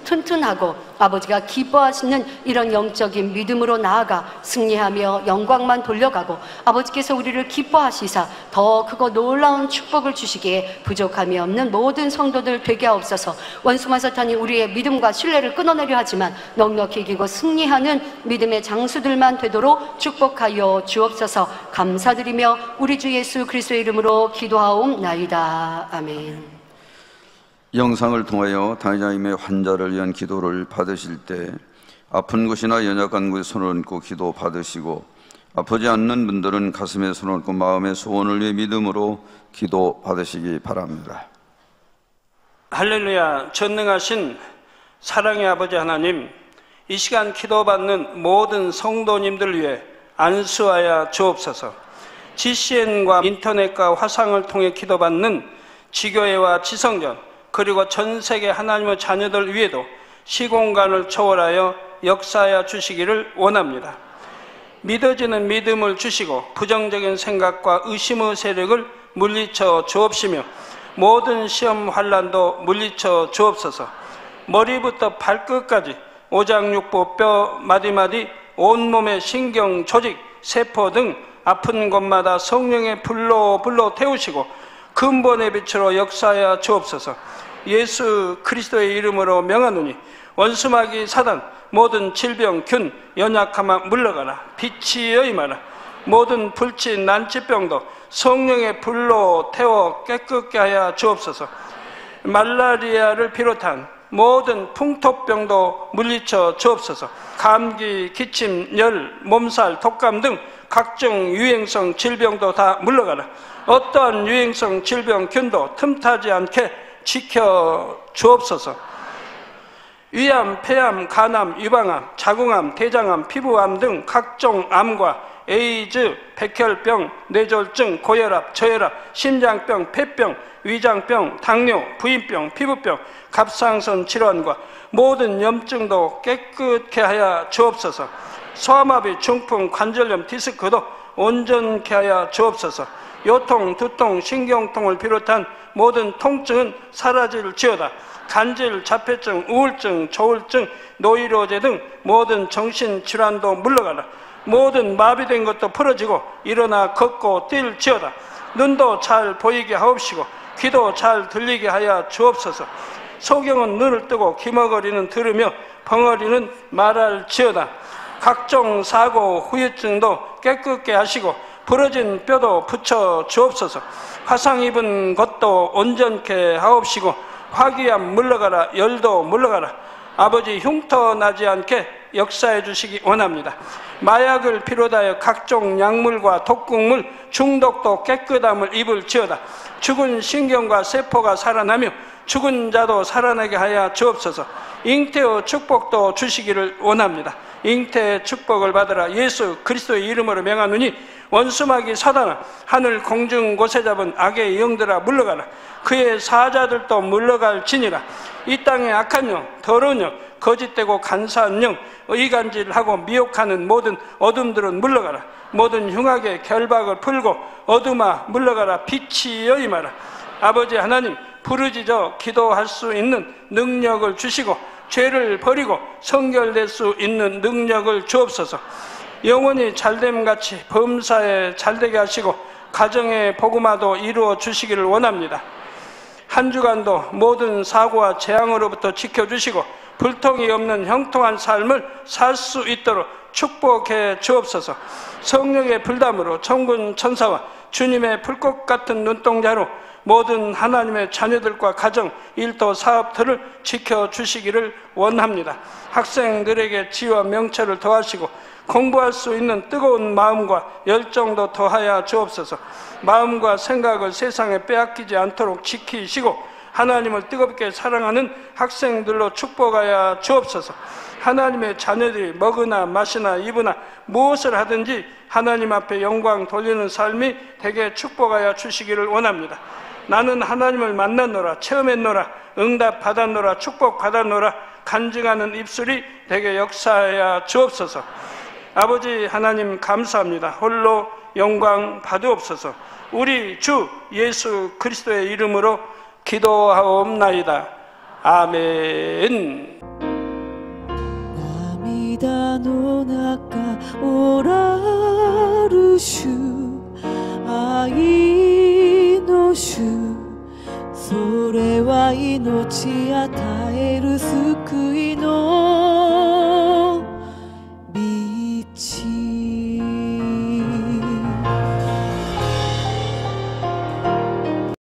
튼튼하고 아버지가 기뻐하시는 이런 영적인 믿음으로 나아가 승리하며 영광만 돌려가고 아버지께서 우리를 기뻐하시사 더 크고 놀라운 축복을 주시기에 부족함이 없는 모든 성도들 되게 하옵소서. 원수만 사탄이 우리의 믿음과 신뢰를 끊어내려 하지만 넉넉히 이기고 승리하는 믿음의 장수들만 되도록 축복하여 주옵소서. 감사드리며 우리 주 예수 그리스도의 이름으로 기도하옵나이다. 아멘. 영상을 통하여 당장님의 환자를 위한 기도를 받으실 때 아픈 곳이나 연약한 곳에 손을 얹고 기도 받으시고 아프지 않는 분들은 가슴에 손을 얹고 마음의 소원을 위해 믿음으로 기도 받으시기 바랍니다. 할렐루야. 전능하신 사랑의 아버지 하나님, 이 시간 기도받는 모든 성도님들 위해 안수하여 주옵소서. GCN과 인터넷과 화상을 통해 기도받는 지교회와 지성전 그리고 전 세계 하나님의 자녀들 위에도 시공간을 초월하여 역사하여 주시기를 원합니다. 믿어지는 믿음을 주시고 부정적인 생각과 의심의 세력을 물리쳐 주옵시며 모든 시험 환난도 물리쳐 주옵소서. 머리부터 발끝까지 오장육부 뼈 마디마디 온몸의 신경 조직 세포 등 아픈 곳마다 성령의 불로 태우시고 근본의 빛으로 역사하여 주옵소서. 예수 그리스도의 이름으로 명하노니 원수마귀 사단 모든 질병 균 연약함아 물러가라. 빛이 임하라. 모든 불치 난치병도 성령의 불로 태워 깨끗게 하여 주옵소서. 말라리아를 비롯한 모든 풍토병도 물리쳐 주옵소서. 감기, 기침, 열, 몸살, 독감 등 각종 유행성 질병도 다 물러가라. 어떠한 유행성 질병 균도 틈타지 않게 지켜 주옵소서. 위암, 폐암, 간암, 유방암, 자궁암, 대장암, 피부암 등 각종 암과 에이즈, 백혈병, 뇌졸중, 고혈압, 저혈압, 심장병, 폐병, 위장병, 당뇨, 부인병, 피부병, 갑상선 질환과 모든 염증도 깨끗게 하여 주옵소서. 소아마비, 중풍, 관절염, 디스크도 온전케 하여 주옵소서. 요통, 두통, 신경통을 비롯한 모든 통증은 사라질지어다. 간질, 자폐증, 우울증, 조울증, 노이로제 등 모든 정신질환도 물러가라. 모든 마비된 것도 풀어지고 일어나 걷고 뛸지어다. 눈도 잘 보이게 하옵시고 귀도 잘 들리게 하여 주옵소서. 소경은 눈을 뜨고 기머거리는 들으며 벙어리는 말할지어다. 각종 사고, 후유증도 깨끗게 하시고 부러진 뼈도 붙여 주옵소서. 화상 입은 것도 온전케 하옵시고 화기암 물러가라. 열도 물러가라. 아버지 흉터 나지 않게 역사해 주시기 원합니다. 마약을 비롯하여 각종 약물과 독극물 중독도 깨끗함을 입을지어다. 죽은 신경과 세포가 살아나며 죽은 자도 살아나게 하여 주옵소서. 잉태의 축복도 주시기를 원합니다. 잉태의 축복을 받으라. 예수 그리스도의 이름으로 명하노니 원수마귀 사단아 하늘 공중 곳에 잡은 악의 영들아 물러가라. 그의 사자들도 물러갈지니라. 이 땅의 악한 영, 더러운 영, 거짓되고 간사한 영, 의간질하고 미혹하는 모든 어둠들은 물러가라. 모든 흉악의 결박을 풀고 어둠아 물러가라. 빛이 임하라. 아버지 하나님 부르짖어 기도할 수 있는 능력을 주시고 죄를 버리고 성결될 수 있는 능력을 주옵소서. 영원히 잘됨같이 범사에 잘되게 하시고 가정의 복음화도 이루어 주시기를 원합니다. 한 주간도 모든 사고와 재앙으로부터 지켜주시고 불통이 없는 형통한 삶을 살 수 있도록 축복해 주옵소서. 성령의 불담으로 천군 천사와 주님의 불꽃 같은 눈동자로 모든 하나님의 자녀들과 가정, 일도, 사업들을 지켜주시기를 원합니다. 학생들에게 지혜와 명철을 더하시고 공부할 수 있는 뜨거운 마음과 열정도 더하여 주옵소서. 마음과 생각을 세상에 빼앗기지 않도록 지키시고 하나님을 뜨겁게 사랑하는 학생들로 축복하여 주옵소서. 하나님의 자녀들이 먹으나 마시나 입으나 무엇을 하든지 하나님 앞에 영광 돌리는 삶이 되게 축복하여 주시기를 원합니다. 나는 하나님을 만났노라, 체험했노라, 응답 받았노라, 축복 받았노라 간증하는 입술이 되게 역사하여 주옵소서. 아버지 하나님 감사합니다. 홀로 영광 받으옵소서. 우리 주 예수 그리스도의 이름으로 기도하옵나이다. 아멘. 涙の中おらる主、愛の主、それは命与える救いの